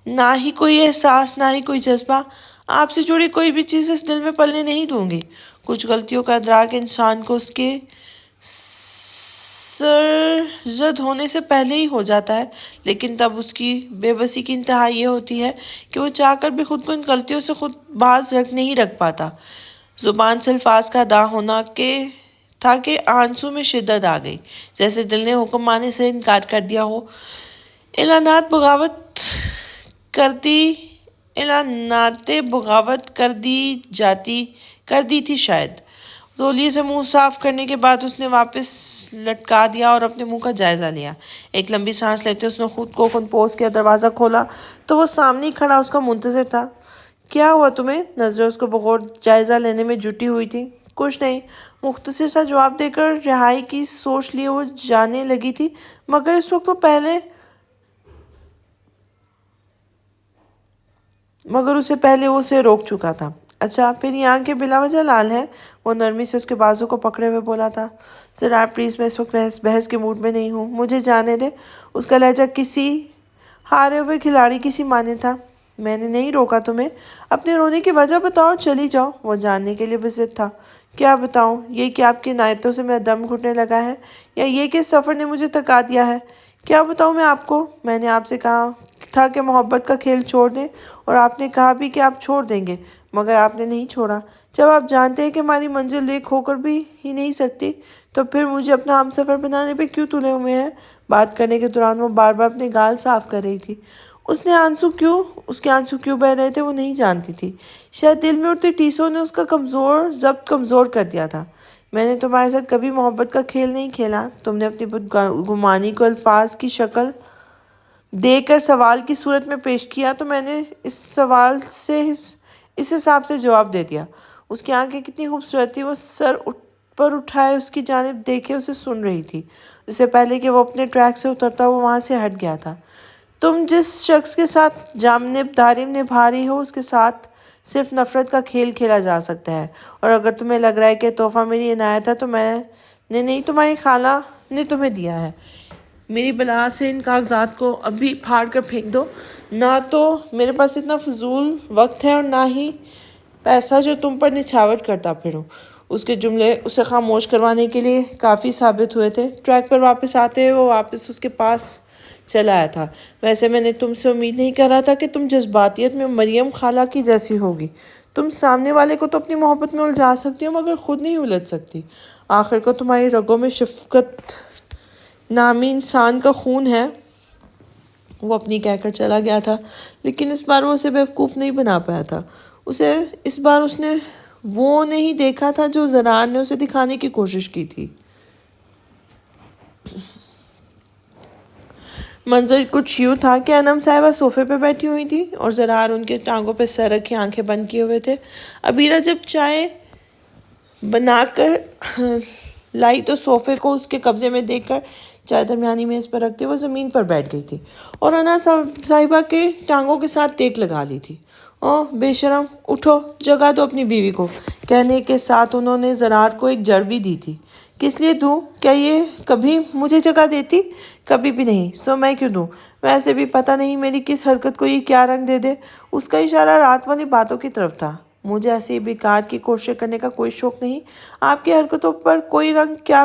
نہ ہی کوئی احساس، نہ ہی کوئی جذبہ، آپ سے جڑی کوئی بھی چیز اس دل میں پلنے نہیں دوں گی۔ کچھ غلطیوں کا ادراک انسان کو اس کے سرزد ہونے سے پہلے ہی ہو جاتا ہے، لیکن تب اس کی بے بسی کی انتہا یہ ہوتی ہے کہ وہ چاہ کر بھی خود کو ان غلطیوں سے خود باز نہیں رکھ پاتا۔ زبان سے الفاظ کا ادا ہونا تھا کہ آنسو میں شدت آ گئی، جیسے دل نے حکم ماننے سے انکار کر دیا ہو۔ اعلانات بغاوت کر دی تھی شاید۔ تولیے سے منہ صاف کرنے کے بعد اس نے واپس لٹکا دیا اور اپنے منہ کا جائزہ لیا۔ ایک لمبی سانس لیتے اس نے خود کو کمپوز کیا۔ دروازہ کھولا تو وہ سامنے ہی کھڑا اس کا منتظر تھا۔ کیا ہوا تمہیں؟ نظریں اس کو بغور جائزہ لینے میں جٹی ہوئی تھی۔ کچھ نہیں، مختصر سا جواب دے کر رہائی کی سوچ لیے وہ جانے لگی تھی، مگر اس وقت اسے پہلے وہ اسے روک چکا تھا۔ اچھا، پھر یہ آنکھیں بلا وجہ لال ہیں؟ وہ نرمی سے اس کے بازو کو پکڑے ہوئے بولا تھا۔ زرار پلیز، میں اس وقت بحث کے موڈ میں نہیں ہوں، مجھے جانے دے۔ اس کا لہجہ کسی ہارے ہوئے کھلاڑی کی سی مانے تھا۔ میں نے نہیں روکا تمہیں، اپنے رونے کی وجہ بتاؤ اور چلی جاؤ۔ وہ جاننے کے لیے بزد تھا۔ کیا بتاؤں؟ یہ کہ آپ کی عنایتوں سے میرا دم گھٹنے لگا ہے، یا یہ کہ اس سفر نے مجھے تکا دیا ہے؟ کیا بتاؤں میں آپ کو؟ میں نے آپ سے کہا تھا کہ محبت کا کھیل چھوڑ دیں، اور آپ نے کہا بھی کہ آپ چھوڑ دیں گے، مگر آپ نے نہیں چھوڑا۔ جب آپ جانتے ہیں کہ ہماری منزل ایک ہو کر بھی ہی نہیں سکتی، تو پھر مجھے اپنا ہم سفر بنانے پہ کیوں تلے ہوئے ہیں؟ بات کرنے کے دوران وہ بار بار اپنے گال صاف کر رہی تھی۔ اس کے آنسو کیوں بہہ رہے تھے وہ نہیں جانتی تھی۔ شاید دل میں اٹھتے ٹیسوں نے اس کا ضبط کمزور کر دیا تھا۔ میں نے تمہارے ساتھ کبھی محبت کا کھیل نہیں کھیلا. تم نے اپنی بدگمانی کو الفاظ کی شکل دے کر سوال کی صورت میں پیش کیا تو میں نے اس سوال سے اس حساب سے جواب دے دیا. اس کی آنکھیں کتنی خوبصورت تھی. وہ سر پر اٹھائے اس کی جانب دیکھے اسے سن رہی تھی. اس سے پہلے کہ وہ اپنے ٹریک سے اترتا وہ وہاں سے ہٹ گیا تھا. تم جس شخص کے ساتھ جانب داری نبھا رہی ہو اس کے ساتھ صرف نفرت کا کھیل کھیلا جا سکتا ہے. اور اگر تمہیں لگ رہا ہے کہ تحفہ میری عنایت ہے تو میں نے نہیں، تمہاری خالہ نے تمہیں دیا ہے. میری بلا سے ان کاغذات کو ابھی پھاڑ کر پھینک دو. نہ تو میرے پاس اتنا فضول وقت ہے اور نہ ہی پیسہ جو تم پر نچھاور کرتا پھروں. اس کے جملے اسے خاموش کروانے کے لیے کافی ثابت ہوئے تھے. ٹریک پر واپس آتے ہوئے وہ واپس اس کے پاس چلا آیا تھا. ویسے میں نے تم سے امید نہیں کر رہا تھا کہ تم جذباتیت میں مریم خالہ کی جیسی ہوگی. تم سامنے والے کو تو اپنی محبت میں الجھا سکتی ہو مگر خود نہیں الجھ سکتی. آخر کو تمہاری رگوں میں شفقت نامی انسان کا خون ہے. وہ اپنی کہہ کر چلا گیا تھا لیکن اس بار وہ اسے بیوقوف نہیں بنا پایا تھا. اس بار اس نے وہ نہیں دیکھا تھا جو زرار نے اسے دکھانے کی کوشش کی تھی. منظر کچھ یوں تھا کہ انم صاحبہ صوفے پہ بیٹھی ہوئی تھی اور زرار ان کے ٹانگوں پہ سر رکھے آنکھیں بند کیے ہوئے تھے. عبیرہ جب چائے بنا کر لائی تو صوفے کو اس کے قبضے میں دیکھ کر چائے درمیانی میز پر رکھتے وہ زمین پر بیٹھ گئی تھی اور انا صاحبہ کے ٹانگوں کے ساتھ ٹیک لگا لی تھی. اوہ بے شرم، اٹھو، جگہ دو اپنی بیوی کو. کہنے کے ساتھ انہوں نے زرار کو ایک جڑ بھی دی تھی. کس لیے دوں؟ کیا یہ کبھی مجھے جگہ دیتی؟ کبھی بھی نہیں. سو میں کیوں دوں؟ ویسے بھی پتہ نہیں میری کس حرکت کو یہ کیا رنگ دے دے. اس کا اشارہ رات والی باتوں کی طرف تھا. مجھے ایسی بیکار کی کوششیں کرنے کا کوئی شوق نہیں. آپ کی حرکتوں پر کوئی رنگ کیا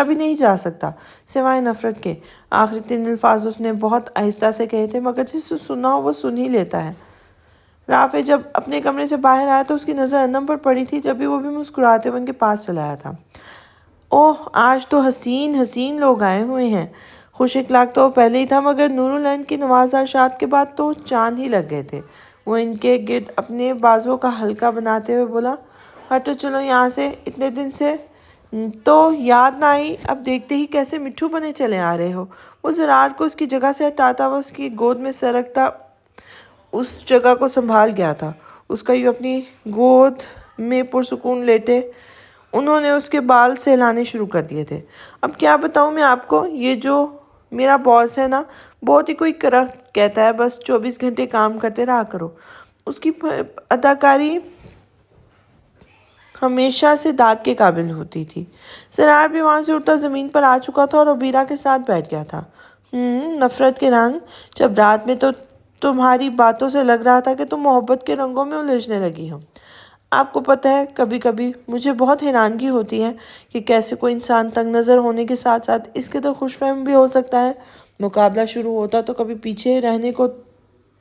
بھی نہیں جا سکتا سوائے نفرت کے. آخری 3 الفاظ اس نے بہت آہستہ سے کہے تھے مگر جسے سننا ہو وہ سن ہی لیتا ہے. رافع جب اپنے کمرے سے باہر آیا تو اس کی نظر انم پر پڑی تھی. جب بھی وہ بھی مسکراتے ہوئے ان کے پاس چلا آیا تھا. اوہ آج تو حسین لوگ آئے ہوئے ہیں. خوش اخلاق تو وہ پہلے ہی تھا مگر نور العین کی نوازشات کے بعد تو چاند ہی لگ گئے تھے. وہ ان کے گرد اپنے بازوؤں کا حلقہ بناتے ہوئے بولا، ہٹو چلو یہاں سے. اتنے دن سے تو یاد نہ آئی، اب دیکھتے ہی کیسے مٹھو بنے چلے آ رہے ہو. وہ زرار کو اس کی جگہ سے ہٹاتا وہ اس کی گود میں سر رکھتا اس جگہ کو سنبھال گیا تھا. اس کا یوں اپنی گود میں پرسکون لیٹے انہوں نے اس کے بال سہلانے شروع کر دیے تھے. اب کیا بتاؤں میں آپ کو، یہ جو میرا باس ہے نا بہت ہی کوئی کرخت کہتا ہے، بس 24 گھنٹے کام کرتے رہا کرو. اس کی اداکاری ہمیشہ سے داد کے قابل ہوتی تھی. زرار بھی وہاں سے اٹھتا زمین پر آ چکا تھا اور عبیرہ کے ساتھ بیٹھ گیا تھا. نفرت کے رنگ، جب رات میں تو تمہاری باتوں سے لگ رہا تھا کہ تم محبت کے رنگوں میں الجھنے لگی ہو. آپ کو پتہ ہے کبھی کبھی مجھے بہت حیرانگی ہوتی ہے کہ کیسے کوئی انسان تنگ نظر ہونے کے ساتھ ساتھ اس کے تو خوش فہم بھی ہو سکتا ہے. مقابلہ شروع ہوتا تو کبھی پیچھے رہنے کو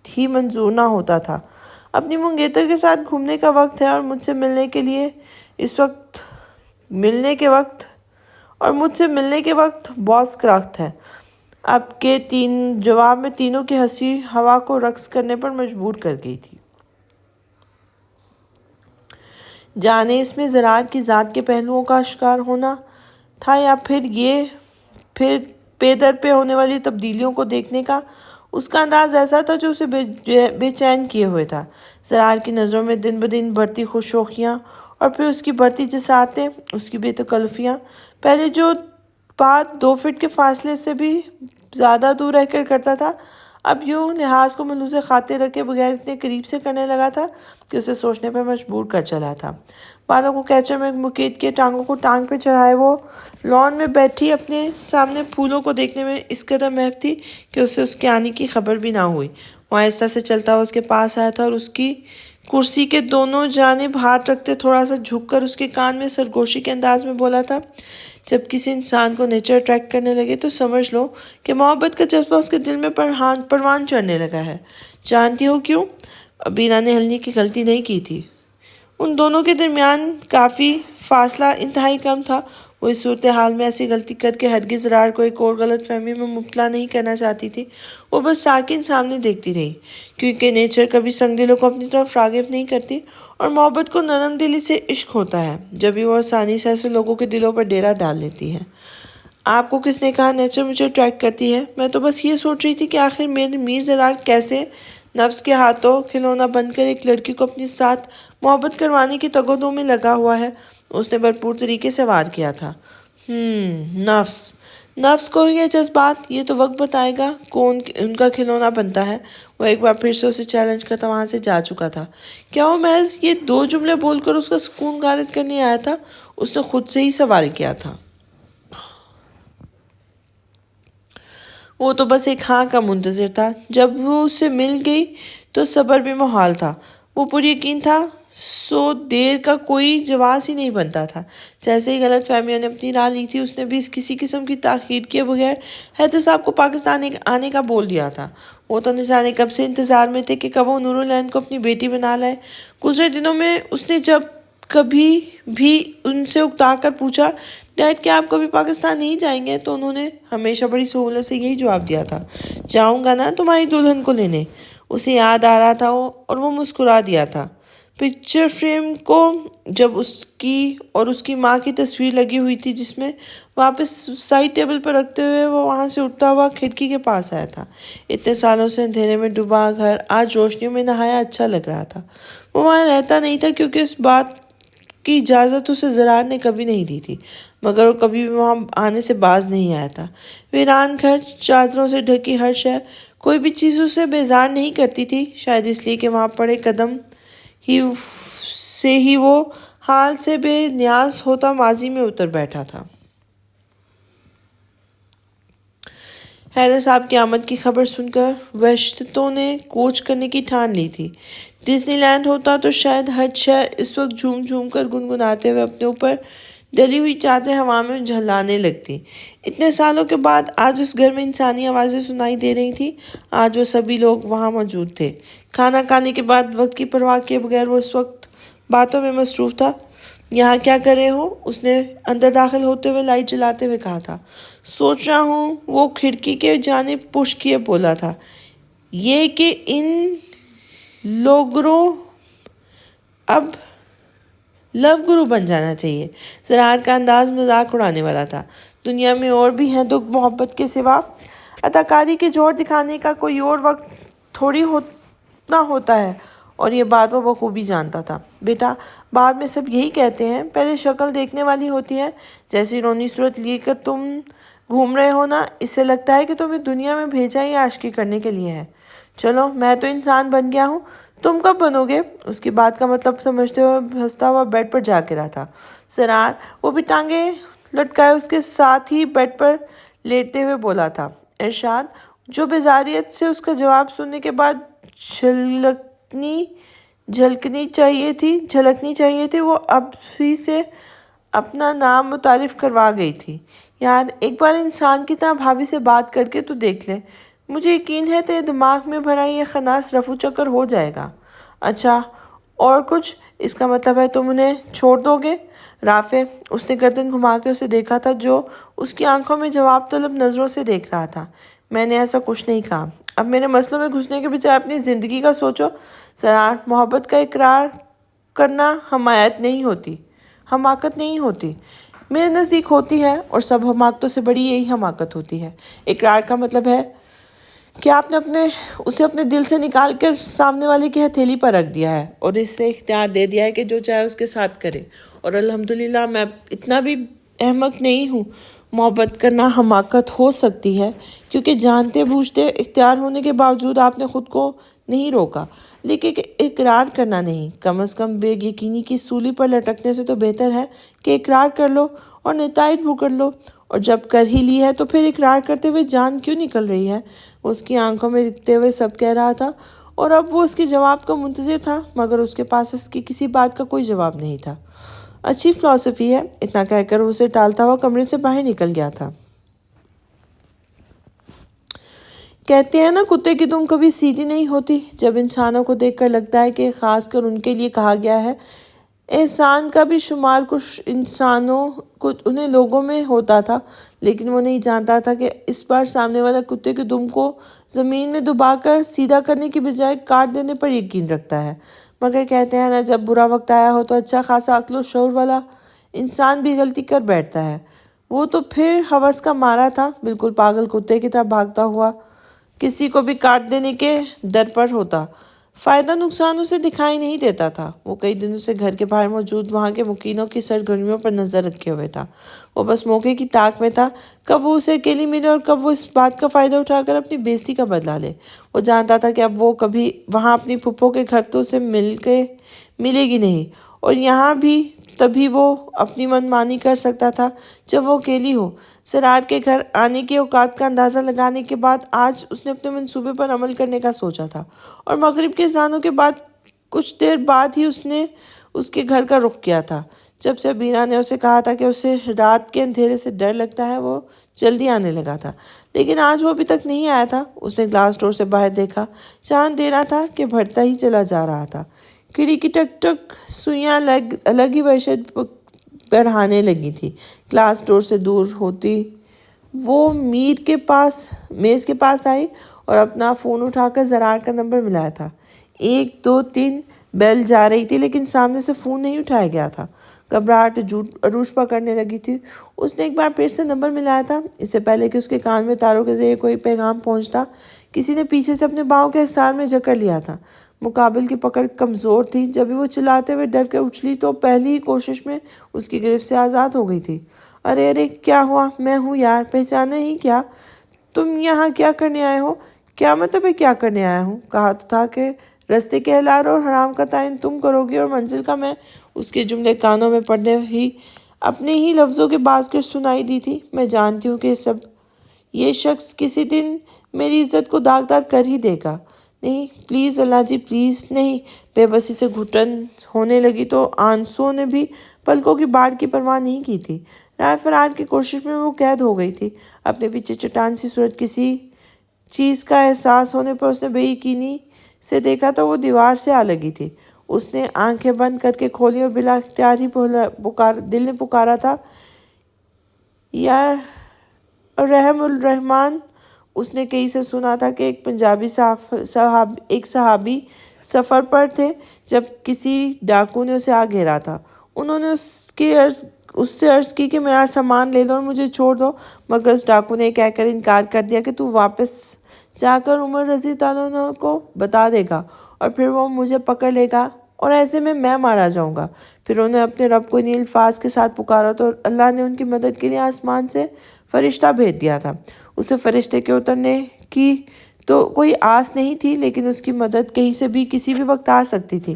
ہی منظور نہ ہوتا تھا. اپنی منگیتر کے ساتھ گھومنے کا وقت ہے اور مجھ سے ملنے کے وقت باس کرخت ہے. اب کے جواب میں تینوں کی ہنسی ہوا کو رقص کرنے پر مجبور کر گئی تھی. جانے اس میں زرار کی ذات کے پہلوؤں کا شکار ہونا تھا یا پھر پے در پہ ہونے والی تبدیلیوں کو دیکھنے کا. اس کا انداز ایسا تھا جو اسے بے چین کیے ہوئے تھا. زرار کی نظروں میں دن بدن بڑھتی خوش شوقیاں اور پھر اس کی بڑھتی جسارتیں، اس کی بے تکلفیاں. پہلے جو بات 2 فٹ کے فاصلے سے بھی زیادہ دور رہ کر کرتا تھا اب یوں لحاظ کو ملوث خاطر رکھے بغیر اتنے قریب سے کرنے لگا تھا کہ اسے سوچنے پر مجبور کر چلا تھا. بالوں کو کیچر میں مکید کیے ٹانگوں کو ٹانگ پہ چڑھائے وہ لان میں بیٹھی اپنے سامنے پھولوں کو دیکھنے میں اس قدر محو تھی کہ اسے اس کے آنے کی خبر بھی نہ ہوئی. وہ آہستہ سے چلتا ہوا اس کے پاس آیا تھا اور اس کی کرسی کے دونوں جانب ہاتھ رکھتے تھوڑا سا جھک کر اس کے کان میں سرگوشی کے انداز میں بولا تھا، جب کسی انسان کو نیچر اٹریکٹ کرنے لگے تو سمجھ لو کہ محبت کا جذبہ اس کے دل میں پروان چڑھنے لگا ہے. جانتی ہو کیوں؟ عبیرہ نے ہلنے کی غلطی نہیں کی تھی. ان دونوں کے درمیان کافی فاصلہ انتہائی کم تھا۔ وہ اس صورتحال میں ایسی غلطی کر کے ہرگز زرار کو ایک اور غلط فہمی میں مبتلا نہیں کرنا چاہتی تھی۔ وہ بس ساکن سامنے دیکھتی رہی، کیونکہ نیچر کبھی سنگ دلوں کو اپنی طرف راغب نہیں کرتی، اور محبت کو نرم دلی سے عشق ہوتا ہے جب بھی وہ آسانی سے ایسے لوگوں کے دلوں پر ڈیرا ڈال لیتی ہے۔ آپ کو کس نے کہا نیچر مجھے اٹریکٹ کرتی ہے؟ میں تو بس یہ سوچ رہی تھی کہ آخر میرے میر زرار کیسے نفس کے ہاتھوں کھلونا بن کر ایک لڑکی کو اپنے ساتھ محبت کروانے کی تگودوں میں لگا ہوا ہے۔ اس نے بھرپور طریقے سے وار کیا تھا۔ نفس کو یہ جذبات، یہ تو وقت بتائے گا کون ان کا کھلونا بنتا ہے۔ وہ ایک بار پھر سے اسے چیلنج کرتا وہاں سے جا چکا تھا۔ کیا وہ محض یہ 2 جملے بول کر اس کا سکون غارت کرنے آیا تھا؟ اس نے خود سے ہی سوال کیا تھا۔ وہ تو بس ایک ہاں کا منتظر تھا۔ جب وہ اسے مل گئی تو صبر بھی محال تھا۔ وہ پر یقین تھا سو دیر کا کوئی جواز ہی نہیں بنتا تھا۔ جیسے ہی غلط فہمیوں نے اپنی راہ لی تھی، اس نے بھی کسی قسم کی تاخیر کیے بغیر حیدر صاحب کو پاکستان آنے کا بول دیا تھا۔ وہ تو نہ جانے کب سے انتظار میں تھے کہ کب وہ نور العین کو اپنی بیٹی بنا لائے۔ گزرے دنوں میں اس نے جب کبھی بھی ان سے اکتا کر پوچھا، ڈیڈ کیا آپ کبھی پاکستان نہیں جائیں گے؟ تو انہوں نے ہمیشہ بڑی سہولت سے یہی جواب دیا تھا، جاؤں گا نا تمہاری دلہن کو لینے۔ اسے یاد آ رہا تھا اور وہ مسکرا دیا تھا۔ پکچر فریم کو جب اس کی اور اس کی ماں کی تصویر لگی ہوئی تھی، جس میں واپس سائڈ ٹیبل پر رکھتے ہوئے وہ وہاں سے اٹھتا ہوا کھڑکی کے پاس آیا تھا۔ اتنے سالوں سے اندھیرے میں ڈوبا گھر آج روشنیوں میں نہایا اچھا لگ رہا تھا۔ وہ وہاں رہتا نہیں تھا کیونکہ اس بات کی اجازت اسے زرار نے کبھی نہیں دی تھی، مگر وہ کبھی بھی وہاں آنے سے باز نہیں آیا تھا۔ ویران گھر، چادروں سے ڈھکی ہر شے، کوئی بھی چیز اسے بیزار نہیں کرتی تھی، شاید اس لیے کہ وہاں پڑے قدم سے ہی وہ حال سے بے نیاز ہوتا ماضی میں اتر بیٹھا تھا۔ حیدر صاحب کی آمد کی خبر سن کر وحشتوں نے کوچ کرنے کی ٹھان لی تھی۔ ڈزنی لینڈ ہوتا تو شاید ہر شے اس وقت جھوم جھوم کر گنگناتے ہوئے اپنے اوپر ڈلی ہوئی چادر ہوا میں جھلانے لگتی۔ اتنے سالوں کے بعد آج اس گھر میں انسانی آوازیں سنائی دے رہی تھیں۔ آج وہ سبھی لوگ وہاں موجود تھے۔ کھانا کھانے کے بعد وقت کی پرواہ کیے بغیر وہ اس وقت باتوں میں مصروف تھا۔ یہاں کیا کر رہے ہو؟ اس نے اندر داخل ہوتے ہوئے لائٹ جلاتے ہوئے کہا تھا۔ سوچ رہا ہوں، وہ کھڑکی کے جانب پش کیے بولا تھا، یہ کہ ان لوگروں اب لو گرو بن جانا چاہیے۔ زرار کا انداز مذاق اڑانے والا تھا۔ دنیا میں اور بھی ہیں دکھ محبت کے سوا، اداکاری کے جوہر دکھانے کا کوئی اور وقت تھوڑی نہ ہوتا ہے، اور یہ بات وہ بخوبی جانتا تھا۔ بیٹا، بعد میں سب یہی کہتے ہیں، پہلے شکل دیکھنے والی ہوتی ہے۔ جیسی رونی صورت لیے کر تم گھوم رہے ہو نا، اس سے لگتا ہے کہ تمہیں دنیا میں بھیجا ہی عاشقی کرنے کے لیے ہے۔ چلو، میں تو انسان بن گیا ہوں، تم کب بنو گے؟ اس کی بات کا مطلب سمجھتے ہوئے ہنستا ہوا بیڈ پر جا کے رہا تھا زرار۔ وہ بھی ٹانگیں لٹکائے اس کے ساتھ ہی بیڈ پر لیٹتے ہوئے بولا تھا۔ ارشاد، جو بیزاریت سے اس کا جواب سننے کے بعد جھلکنی چاہیے تھی، وہ ابھی سے اپنا نام متعارف کروا گئی تھی۔ یار، ایک بار انسان کی طرح بھابھی سے بات کر کے تو دیکھ لے، مجھے یقین ہے تیرے دماغ میں بھرا یہ خناس رفو چکر ہو جائے گا۔ اچھا، اور کچھ؟ اس کا مطلب ہے تم انہیں چھوڑ دو گے؟ رافع، اس نے گردن گھما کے اسے دیکھا تھا، جو اس کی آنکھوں میں جواب طلب نظروں سے دیکھ رہا تھا۔ میں نے ایسا کچھ نہیں کہا۔ اب میرے مسئلوں میں گھسنے کے بجائے اپنی زندگی کا سوچو۔ زرار، محبت کا اقرار کرنا حماقت نہیں ہوتی۔ میرے نزدیک ہوتی ہے، اور سب حماقتوں سے بڑی یہی حماقت ہوتی ہے۔ اقرار کا مطلب ہے کہ آپ نے اسے اپنے دل سے نکال کر سامنے والے کی ہتھیلی پر رکھ دیا ہے، اور اس سے اختیار دے دیا ہے کہ جو چاہے اس کے ساتھ کرے۔ اور الحمدللہ میں اتنا بھی احمق نہیں ہوں۔ محبت کرنا حماقت ہو سکتی ہے، کیونکہ جانتے بوجھتے اختیار ہونے کے باوجود آپ نے خود کو نہیں روکا، لیکن اقرار کرنا نہیں۔ کم از کم بے یقینی کی سولی پر لٹکنے سے تو بہتر ہے کہ اقرار کر لو اور نتائج بھگت لو، اور جب کر ہی لی ہے تو پھر اقرار کرتے ہوئے جان کیوں نکل رہی ہے؟ اس کی آنکھوں میں دکھتے ہوئے سب کہہ رہا تھا، اور اب وہ اس کے جواب کا منتظر تھا، مگر اس کے پاس اس کی کسی بات کا کوئی جواب نہیں تھا۔ اچھی فلسفی ہے، اتنا کہہ کر اسے ٹالتا ہوا کمرے سے باہر نکل گیا تھا۔ کہتے ہیں نا، کتے کی دم کبھی سیدھی نہیں ہوتی۔ جب انسانوں کو دیکھ کر لگتا ہے کہ خاص کر ان کے لیے کہا گیا ہے، احسان کا بھی شمار کچھ انسانوں کو انہیں لوگوں میں ہوتا تھا، لیکن وہ نہیں جانتا تھا کہ اس بار سامنے والا کتے کے دم کو زمین میں دبا کر سیدھا کرنے کی بجائے کاٹ دینے پر یقین رکھتا ہے۔ مگر کہتے ہیں نا، جب برا وقت آیا ہو تو اچھا خاصا عقل و شعور والا انسان بھی غلطی کر بیٹھتا ہے۔ وہ تو پھر ہوس کا مارا تھا، بالکل پاگل کتے کی طرح بھاگتا ہوا کسی کو بھی کاٹ دینے کے در پر ہوتا۔ فائدہ نقصان اسے دکھائی نہیں دیتا تھا۔ وہ کئی دنوں سے گھر کے باہر موجود وہاں کے مکینوں کی سرگرمیوں پر نظر رکھے ہوئے تھا۔ وہ بس موقع کی تاک میں تھا، کب وہ اسے اکیلی ملے اور کب وہ اس بات کا فائدہ اٹھا کر اپنی بےزتی کا بدلہ لے۔ وہ جانتا تھا کہ اب وہ کبھی وہاں اپنی پھپھو کے گھر تو اسے ملے گی نہیں، اور یہاں بھی تبھی وہ اپنی من مانی کر سکتا تھا جب وہ اکیلی ہو۔ سراج کے گھر آنے کے اوقات کا اندازہ لگانے کے بعد آج اس نے اپنے منصوبے پر عمل کرنے کا سوچا تھا، اور مغرب کے اذانوں کے بعد کچھ دیر بعد ہی اس نے اس کے گھر کا رخ کیا تھا۔ جب سے ابیرہ نے اسے کہا تھا کہ اسے رات کے اندھیرے سے ڈر لگتا ہے، وہ جلدی آنے لگا تھا، لیکن آج وہ ابھی تک نہیں آیا تھا۔ اس نے گلاس ڈور سے باہر دیکھا، چاند دے رہا تھا کہ بڑھتا ہی چلا جا رہا تھا۔ کڑی کی ٹک ٹک سوئیاں الگ ہی وحشت بڑھانے لگی تھی۔ گلاس ڈور سے دور ہوتی وہ میز کے پاس آئی اور اپنا فون اٹھا کر زرار کا نمبر ملایا تھا۔ 1 2 3 بیل جا رہی تھی، لیکن سامنے سے فون نہیں اٹھایا گیا تھا۔ گھبراہٹ عروج پکڑنے لگی تھی۔ اس نے ایک بار پھر سے نمبر ملایا تھا۔ اس سے پہلے کہ اس کے کان میں تاروں کے ذریعے کوئی پیغام پہنچتا، کسی نے پیچھے سے اپنے باؤں کے حصار میں جکڑ لیا تھا۔ مقابل کی پکڑ کمزور تھی۔ جب بھی وہ چلاتے ہوئے ڈر کے اچھلی تو پہلی ہی کوشش میں اس کی گرفت سے آزاد ہو گئی تھی۔ ارے کیا ہوا؟ میں ہوں یار، پہچانا ہی کیا؟ تم یہاں کیا کرنے آئے ہو؟ کیا مطلب ہے کیا کرنے آیا ہوں؟ کہا تو تھا کہ رستے کے اہلار اور حرام کا تعین تم کرو گی اور منزل کا میں۔ اس کے جملے کانوں میں پڑنے ہی اپنے ہی لفظوں کے بازگشت سنائی دی تھی۔ میں جانتی ہوں کہ یہ شخص کسی دن میری عزت کو داغدار کر ہی دے گا۔ نہیں پلیز اللہ جی پلیز نہیں۔ بے بسی سے گھٹن ہونے لگی تو آنسوؤں نے بھی پلکوں کی باڑھ کی پرواہ نہیں کی تھی۔ رائے فرار کی کوشش میں وہ قید ہو گئی تھی۔ اپنے پیچھے چٹان سی صورت کسی چیز کا احساس ہونے پر اس نے بے یقینی سے دیکھا تو وہ دیوار سے آ لگی تھی۔ اس نے آنکھیں بند کر کے کھولی اور بلا اختیار ہی دل نے پکارا تھا، یا رحم الرحمن۔ اس نے کہیں سے سنا تھا کہ ایک پنجابی صحابی سفر پر تھے جب کسی ڈاکو نے اسے آ گھیرا تھا۔ انہوں نے اس سے عرض کی کہ میرا سامان لے لو اور مجھے چھوڑ دو، مگر اس ڈاکو نے کہہ کر انکار کر دیا کہ تو واپس جا کر عمر رضی اللہ عنہ کو بتا دے گا اور پھر وہ مجھے پکڑ لے گا اور ایسے میں مارا جاؤں گا۔ پھر انہوں نے اپنے رب کو انہی الفاظ کے ساتھ پکارا تو اللہ نے ان کی مدد کے لیے آسمان سے فرشتہ بھیج دیا تھا۔ اسے فرشتے کے اترنے کی تو کوئی آس نہیں تھی، لیکن اس کی مدد کہیں سے بھی کسی بھی وقت آ سکتی تھی،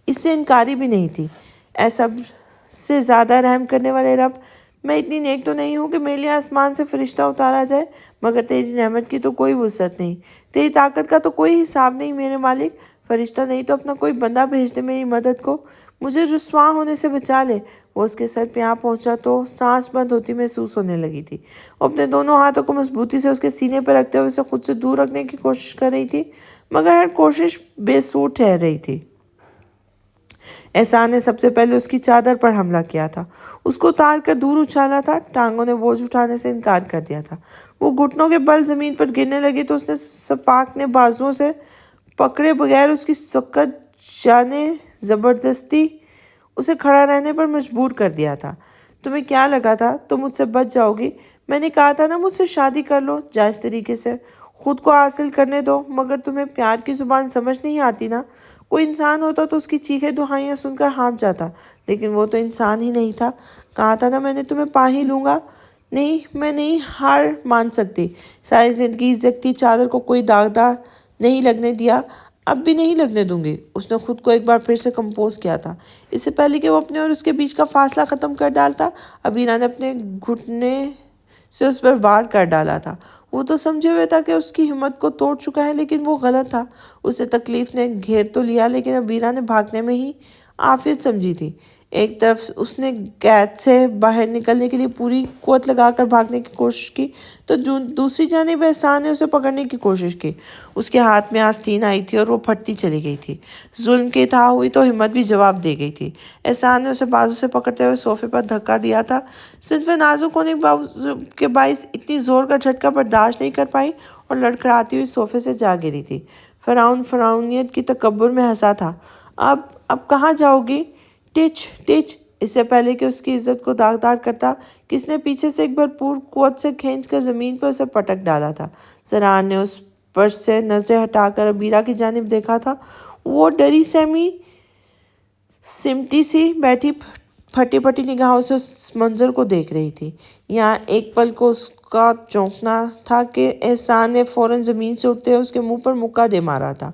اس سے انکاری بھی نہیں تھی۔ اے سب سے زیادہ رحم کرنے والے رب، میں اتنی نیک تو نہیں ہوں کہ میرے لیے آسمان سے فرشتہ اتارا جائے، مگر تیری رحمت کی تو کوئی وسعت نہیں، تیری طاقت کا تو کوئی حساب نہیں میرے مالک۔ فرشتہ نہیں تو اپنا کوئی بندہ بھیج دے میری مدد کو، مجھے رسوا ہونے سے بچا لے۔ وہ اس کے سر پہ آ پہنچا تو سانس بند ہوتی محسوس ہونے لگی تھی۔ وہ اپنے دونوں ہاتھوں کو مضبوطی سے اس کے سینے پہ رکھتے ہوئے اسے خود سے دور رکھنے کی کوشش کر رہی تھی، مگر ہر کوشش بے سود ٹھہر رہی تھی۔ احسان نے سب سے پہلے اس کی چادر پر حملہ کیا تھا، اس کو اتار کر دور اچھالا تھا، ٹانگوں نے بوجھ اٹھانے سے انکار کر دیا تھا۔ وہ گھٹنوں کے بل زمین پر گرنے لگی تو اس نے شفاق نے بازوؤں سے پکڑے بغیر اس کی سکت جانے زبردستی اسے کھڑا رہنے پر مجبور کر دیا تھا۔ تمہیں کیا لگا تھا تم مجھ سے بچ جاؤ گی؟ میں نے کہا تھا نا مجھ سے شادی کر لو، جائز طریقے سے خود کو حاصل کرنے دو، مگر تمہیں پیار کی زبان سمجھ نہیں آتی نا۔ کوئی انسان ہوتا تو اس کی چیخیں دہائیاں سن کر ہانپ جاتا، لیکن وہ تو انسان ہی نہیں تھا۔ کہا تھا نا میں نے تمہیں پا ہی لوں گا۔ نہیں میں نہیں ہار مان سکتی۔ ساری زندگی عزت کی چادر کو کوئی داغدار نہیں لگنے دیا، اب بھی نہیں لگنے دوں گی۔ اس نے خود کو ایک بار پھر سے کمپوز کیا تھا۔ اس سے پہلے کہ وہ اپنے اور اس کے بیچ کا فاصلہ ختم کر ڈالتا، ابیرہ نے اپنے گھٹنے سے اس پر وار کر ڈالا تھا۔ وہ تو سمجھے ہوئے تھا کہ اس کی ہمت کو توڑ چکا ہے، لیکن وہ غلط تھا۔ اسے تکلیف نے گھیر تو لیا، لیکن ابیرہ نے بھاگنے میں ہی عافیت سمجھی تھی۔ ایک طرف اس نے قید سے باہر نکلنے کے لیے پوری قوت لگا کر بھاگنے کی کوشش کی تو دوسری جانب احسان نے اسے پکڑنے کی کوشش کی۔ اس کے ہاتھ میں آستین آئی تھی اور وہ پھٹتی چلی گئی تھی۔ ظلم کی اطاعت ہوئی تو ہمت بھی جواب دے گئی تھی۔ احسان نے اسے بازو سے پکڑتے ہوئے صوفے پر دھکا دیا تھا۔ صنف نازک ہونے کے باعث اتنی زور کا جھٹکا برداشت نہیں کر پائی اور لڑکھڑاتی ہوئی صوفے سے جا گری تھی۔ فرعونیت کی تکبر میں ہنسا تھا۔ اب کہاں جاؤ گی؟ Touch touch. اس سے پہلے کہ اس کی عزت کو داغدار کرتا، کس نے پیچھے سے ایک بھرپور قوت سے کھینچ کر زمین پر اسے پٹک ڈالا تھا۔ زرار نے اس پر سے نظریں ہٹا کر ابیرہ کی جانب دیکھا تھا۔ وہ ڈری سہمی سمٹی سی بیٹھی پھٹی پھٹی نگاہوں سے اس منظر کو دیکھ رہی تھی۔ یہاں ایک پل کو اس کا چونکنا تھا کہ احسان نے فوراً زمین سے اٹھتے ہوئے اس کے منہ پر مکہ دے مارا تھا۔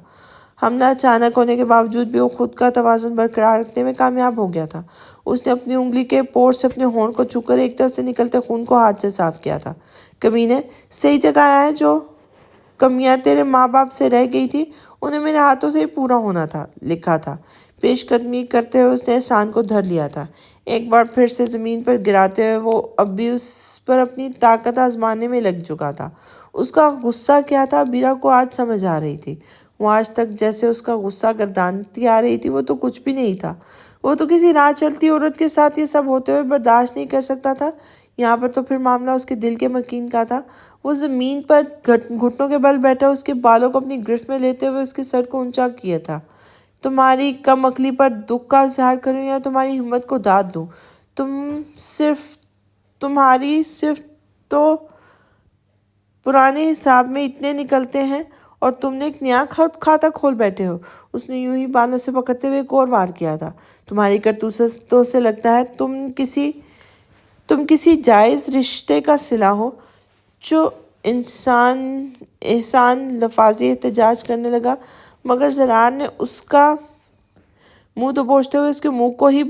حملہ اچانک ہونے کے باوجود بھی وہ خود کا توازن برقرار رکھنے میں کامیاب ہو گیا تھا۔ اس نے اپنی انگلی کے پور سے اپنے ہونٹ کو چھو کر ایک طرف سے نکلتے خون کو ہاتھ سے صاف کیا تھا۔ کمینے، صحیح جگہ آیا ہے۔ جو کمیاں تیرے ماں باپ سے رہ گئی تھی انہیں میرے ہاتھوں سے ہی پورا ہونا تھا، لکھا تھا۔ پیش قدمی کرتے ہوئے اس نے احسان کو دھر لیا تھا۔ ایک بار پھر سے زمین پر گراتے ہوئے وہ اب بھی اس پر اپنی طاقت آزمانے میں لگ چکا تھا۔ اس کا غصہ کیا تھا ابیرہ کو آج سمجھ آ رہی تھی۔ وہ آج تک جیسے اس کا غصہ گردانتی آ رہی تھی وہ تو کچھ بھی نہیں تھا۔ وہ تو کسی راہ چلتی عورت کے ساتھ یہ سب ہوتے ہوئے برداشت نہیں کر سکتا تھا۔ یہاں پر تو پھر معاملہ اس کے دل کے مکین کا تھا۔ وہ زمین پر گھٹنوں کے بل بیٹھا اس کے بالوں کو اپنی گرفت میں لیتے ہوئے اس کے سر کو اونچا کیا تھا۔ تمہاری کم عقلی پر دکھ کا اظہار کروں یا تمہاری ہمت کو داد دوں؟ تمہاری صرف تو پرانے حساب میں اتنے نکلتے ہیں اور تم نے ایک نیا کھاتا کھول بیٹھے ہو۔ اس نے یوں ہی بالوں سے پکڑتے ہوئے ایک اور وار کیا تھا۔ تمہاری کرتوتوں سے لگتا ہے تم کسی جائز رشتے کا صلہ ہو۔ جو احسان لفاظی احتجاج کرنے لگا مگر زرار نے اس کا منہ دبوچتے ہوئے اس کے منہ کو ہی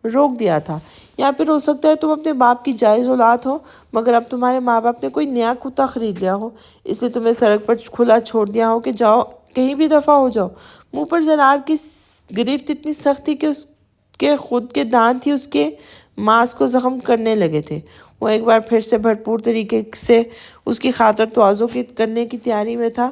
روک دیا تھا۔ یا پھر ہو سکتا ہے تم اپنے باپ کی جائز اولاد ہو مگر اب تمہارے ماں باپ نے کوئی نیا کتا خرید لیا ہو، اس لیے تمہیں سڑک پر کھلا چھوڑ دیا ہو کہ جاؤ کہیں بھی دفع ہو جاؤ۔ منہ پر زرار کی گرفت اتنی سخت تھی کہ اس کے خود کے دانت ہی اس کے ماس کو زخم کرنے لگے تھے۔ وہ ایک بار پھر سے بھرپور طریقے سے اس کی خاطر تواضع کرنے کی تیاری میں تھا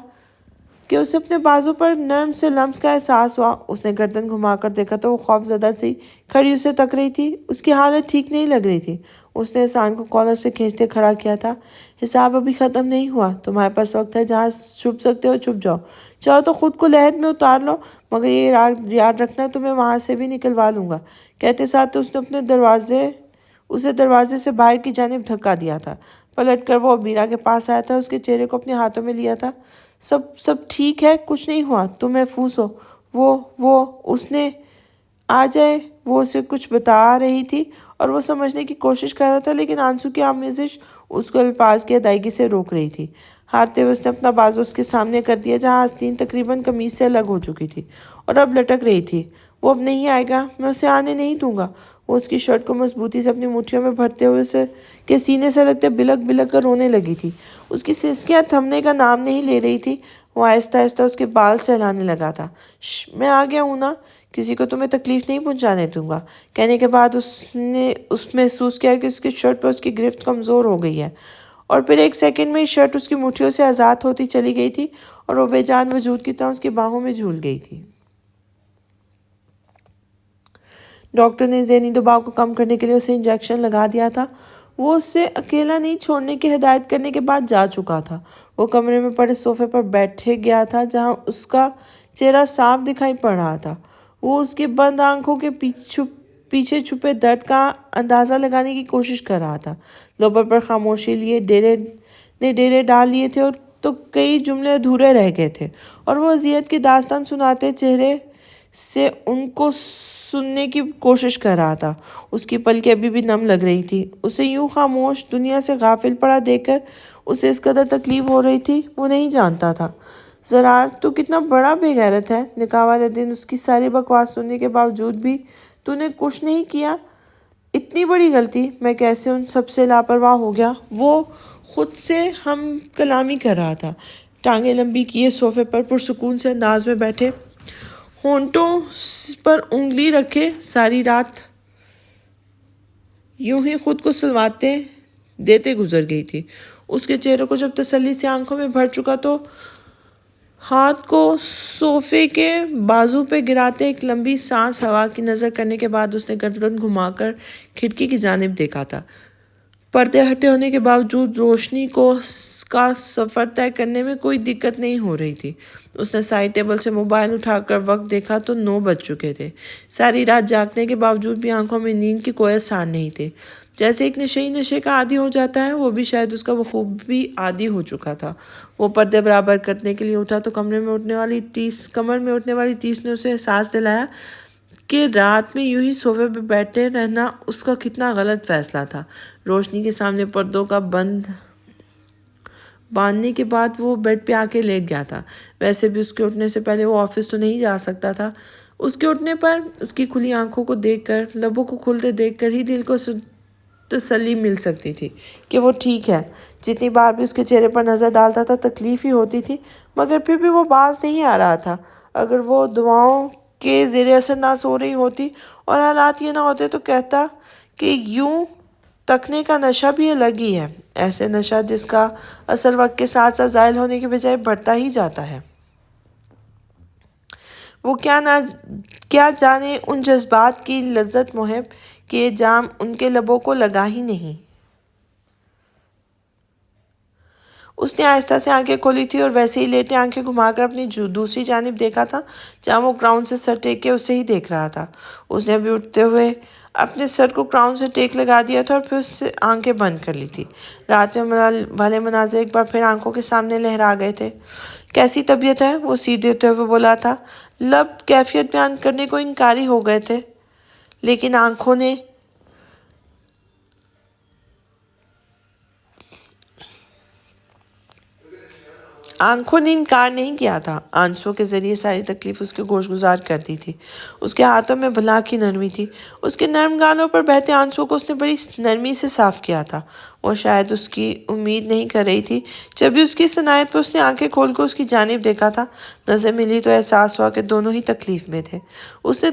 کہ اسے اپنے بازو پر نرم سے لمس کا احساس ہوا۔ اس نے گردن گھما کر دیکھا تو وہ خوف زدہ سی کھڑی اسے تک رہی تھی۔ اس کی حالت ٹھیک نہیں لگ رہی تھی۔ اس نے احسان کو کالر سے کھینچتے کھڑا کیا تھا۔ حساب ابھی ختم نہیں ہوا، تمہارے پاس وقت ہے، جہاں چھپ سکتے ہو چھپ جاؤ، چاہو تو خود کو لحد میں اتار لو مگر یہ یاد رکھنا تمہیں وہاں سے بھی نکلوا لوں گا۔ کہتے ساتھ اس نے اسے دروازے سے باہر کی جانب دھکا دیا تھا۔ پلٹ کر وہ ابیرہ کے پاس آیا تھا، اس کے چہرے کو اپنے ہاتھوں میں لیا تھا۔ سب ٹھیک ہے، کچھ نہیں ہوا، تم محفوظ ہو۔ اس نے آ جائے وہ اسے کچھ بتا رہی تھی اور وہ سمجھنے کی کوشش کر رہا تھا لیکن آنسو کی آمیزش اس کو الفاظ کی ادائیگی سے روک رہی تھی۔ ہارتے ہوئے اس نے اپنا بازو اس کے سامنے کر دیا جہاں آستین تقریباً قمیص سے الگ ہو چکی تھی اور اب لٹک رہی تھی۔ وہ اب نہیں آئے گا، میں اسے آنے نہیں دوں گا۔ وہ اس کی شرٹ کو مضبوطی سے اپنی مٹھیوں میں بھرتے ہوئے اسے کے سینے سے لگتے بلک بلک کر رونے لگی تھی۔ اس کی سسکیاں تھمنے کا نام نہیں لے رہی تھی۔ وہ آہستہ آہستہ اس کے بال سہلانے لگا تھا۔ میں آ گیا ہوں نا، کسی کو تمہیں تکلیف نہیں پہنچانے دوں گا۔ کہنے کے بعد اس محسوس کیا کہ اس کی شرٹ پر اس کی گرفت کمزور ہو گئی ہے اور پھر ایک سیکنڈ میں ہی شرٹ اس کی مٹھیوں سے آزاد ہوتی چلی گئی تھی اور وہ بے جان وجود کی طرح اس کی باہوں میں جھول گئی تھی۔ ڈاکٹر نے ذہنی دباؤ کو کم کرنے کے لیے اسے انجیکشن لگا دیا تھا۔ وہ اسے اکیلا نہیں چھوڑنے کی ہدایت کرنے کے بعد جا چکا تھا۔ وہ کمرے میں پڑے صوفے پر بیٹھے گیا تھا جہاں اس کا چہرہ صاف دکھائی پڑ رہا تھا۔ وہ اس کے بند آنکھوں کے پیچھے چھپے درد کا اندازہ لگانے کی کوشش کر رہا تھا۔ لوبر پر خاموشی لیے ڈیرے ڈال لیے تھے اور تو کئی جملے ادھورے رہ گئے تھے اور وہ اذیت کی داستان سناتے چہرے سے ان کو سننے کی کوشش کر رہا تھا۔ اس کی پلکیں ابھی بھی نم لگ رہی تھی۔ اسے یوں خاموش دنیا سے غافل پڑا دیکھ کر اسے اس قدر تکلیف ہو رہی تھی وہ نہیں جانتا تھا۔ زرار، تو کتنا بڑا بے غیرت ہے۔ نکاح والے دن اس کی ساری بکواس سننے کے باوجود بھی تو نے کچھ نہیں کیا۔ اتنی بڑی غلطی، میں کیسے ان سب سے لاپرواہ ہو گیا۔ وہ خود سے ہم کلامی کر رہا تھا، ٹانگیں لمبی کیے صوفے پر پرسکون سے انداز میں بیٹھے ہونٹوں پر انگلی رکھے ساری رات یوں ہی خود کو سلواتے دیتے گزر گئی تھی۔ اس کے چہرے کو جب تسلی سے آنکھوں میں بھر چکا تو ہاتھ کو صوفے کے بازو پہ گراتے ایک لمبی سانس ہوا کی نظر کرنے کے بعد اس نے گردن گھما کر کھڑکی کی جانب دیکھا تھا۔ پردے ہٹے ہونے کے باوجود روشنی کا سفر طے کرنے میں کوئی دقت نہیں ہو رہی تھی۔ اس نے سائڈ ٹیبل سے موبائل اٹھا کر وقت دیکھا تو 9 بج چکے تھے۔ ساری رات جاگنے کے باوجود بھی آنکھوں میں نیند کی کوئی اثار نہیں تھے۔ جیسے ایک نشئی نشے کا عادی ہو جاتا ہے، وہ بھی شاید اس کا بخوبی عادی ہو چکا تھا۔ وہ پردے برابر کرنے کے لیے اٹھا تو کمر میں اٹھنے والی ٹیس نے اسے احساس دلایا کہ رات میں یوں ہی صوفے پہ بیٹھے رہنا اس کا کتنا غلط فیصلہ تھا۔ روشنی کے سامنے پردوں کا باندھنے کے بعد وہ بیڈ پہ آ کے لیٹ گیا تھا۔ ویسے بھی اس کے اٹھنے سے پہلے وہ آفس تو نہیں جا سکتا تھا۔ اس کے اٹھنے پر اس کی کھلی آنکھوں کو دیکھ کر، لبوں کو کھلتے دیکھ کر ہی دل کو تسلی مل سکتی تھی کہ وہ ٹھیک ہے۔ جتنی بار بھی اس کے چہرے پر نظر ڈالتا تھا تکلیف ہی ہوتی تھی، مگر پھر بھی وہ باز نہیں آ رہا تھا۔ اگر وہ دواؤں کے زیر اثر نہ سو رہی ہوتی اور حالات یہ نہ ہوتے تو کہتا کہ یوں تکنے کا نشہ بھی الگ ہی ہے، ایسے نشہ جس کا اثر وقت کے ساتھ ساتھ زائل ہونے کے بجائے بڑھتا ہی جاتا ہے۔ وہ کیا جانے ان جذبات کی لذت محب کہ یہ جام ان کے لبوں کو لگا ہی نہیں۔ اس نے آہستہ سے آنکھیں کھولی تھی اور ویسے ہی لیٹے آنکھیں گھما کر اپنی دوسری جانب دیکھا تھا جہاں وہ کراؤن سے سر ٹیک کے اسے ہی دیکھ رہا تھا۔ اس نے ابھی اٹھتے ہوئے اپنے سر کو کراؤن سے ٹیک لگا دیا تھا اور پھر اس سے آنکھیں بند کر لی تھی۔ رات میں بھلے مناظر ایک بار پھر آنکھوں کے سامنے لہرا گئے تھے۔ کیسی طبیعت ہے؟ وہ سیدھے ہوتے ہوئے بولا تھا۔ لب کیفیت بیان کرنے کو انکاری ہو گئے تھے، لیکن آنکھوں نے انکار نہیں کیا تھا۔ آنسوؤں کے ذریعے ساری تکلیف اس کے گوش گزار کر دی تھی۔ اس کے ہاتھوں میں بھلا کی نرمی تھی۔ اس کے نرم گالوں پر بہتے آنسوؤں کو اس نے بڑی نرمی سے صاف کیا تھا۔ وہ شاید اس کی امید نہیں کر رہی تھی۔ جب بھی اس کی صنعت پر اس نے آنکھیں کھول کر اس کی جانب دیکھا تھا، نظر ملی تو احساس ہوا کہ دونوں ہی تکلیف میں تھے۔ اس نے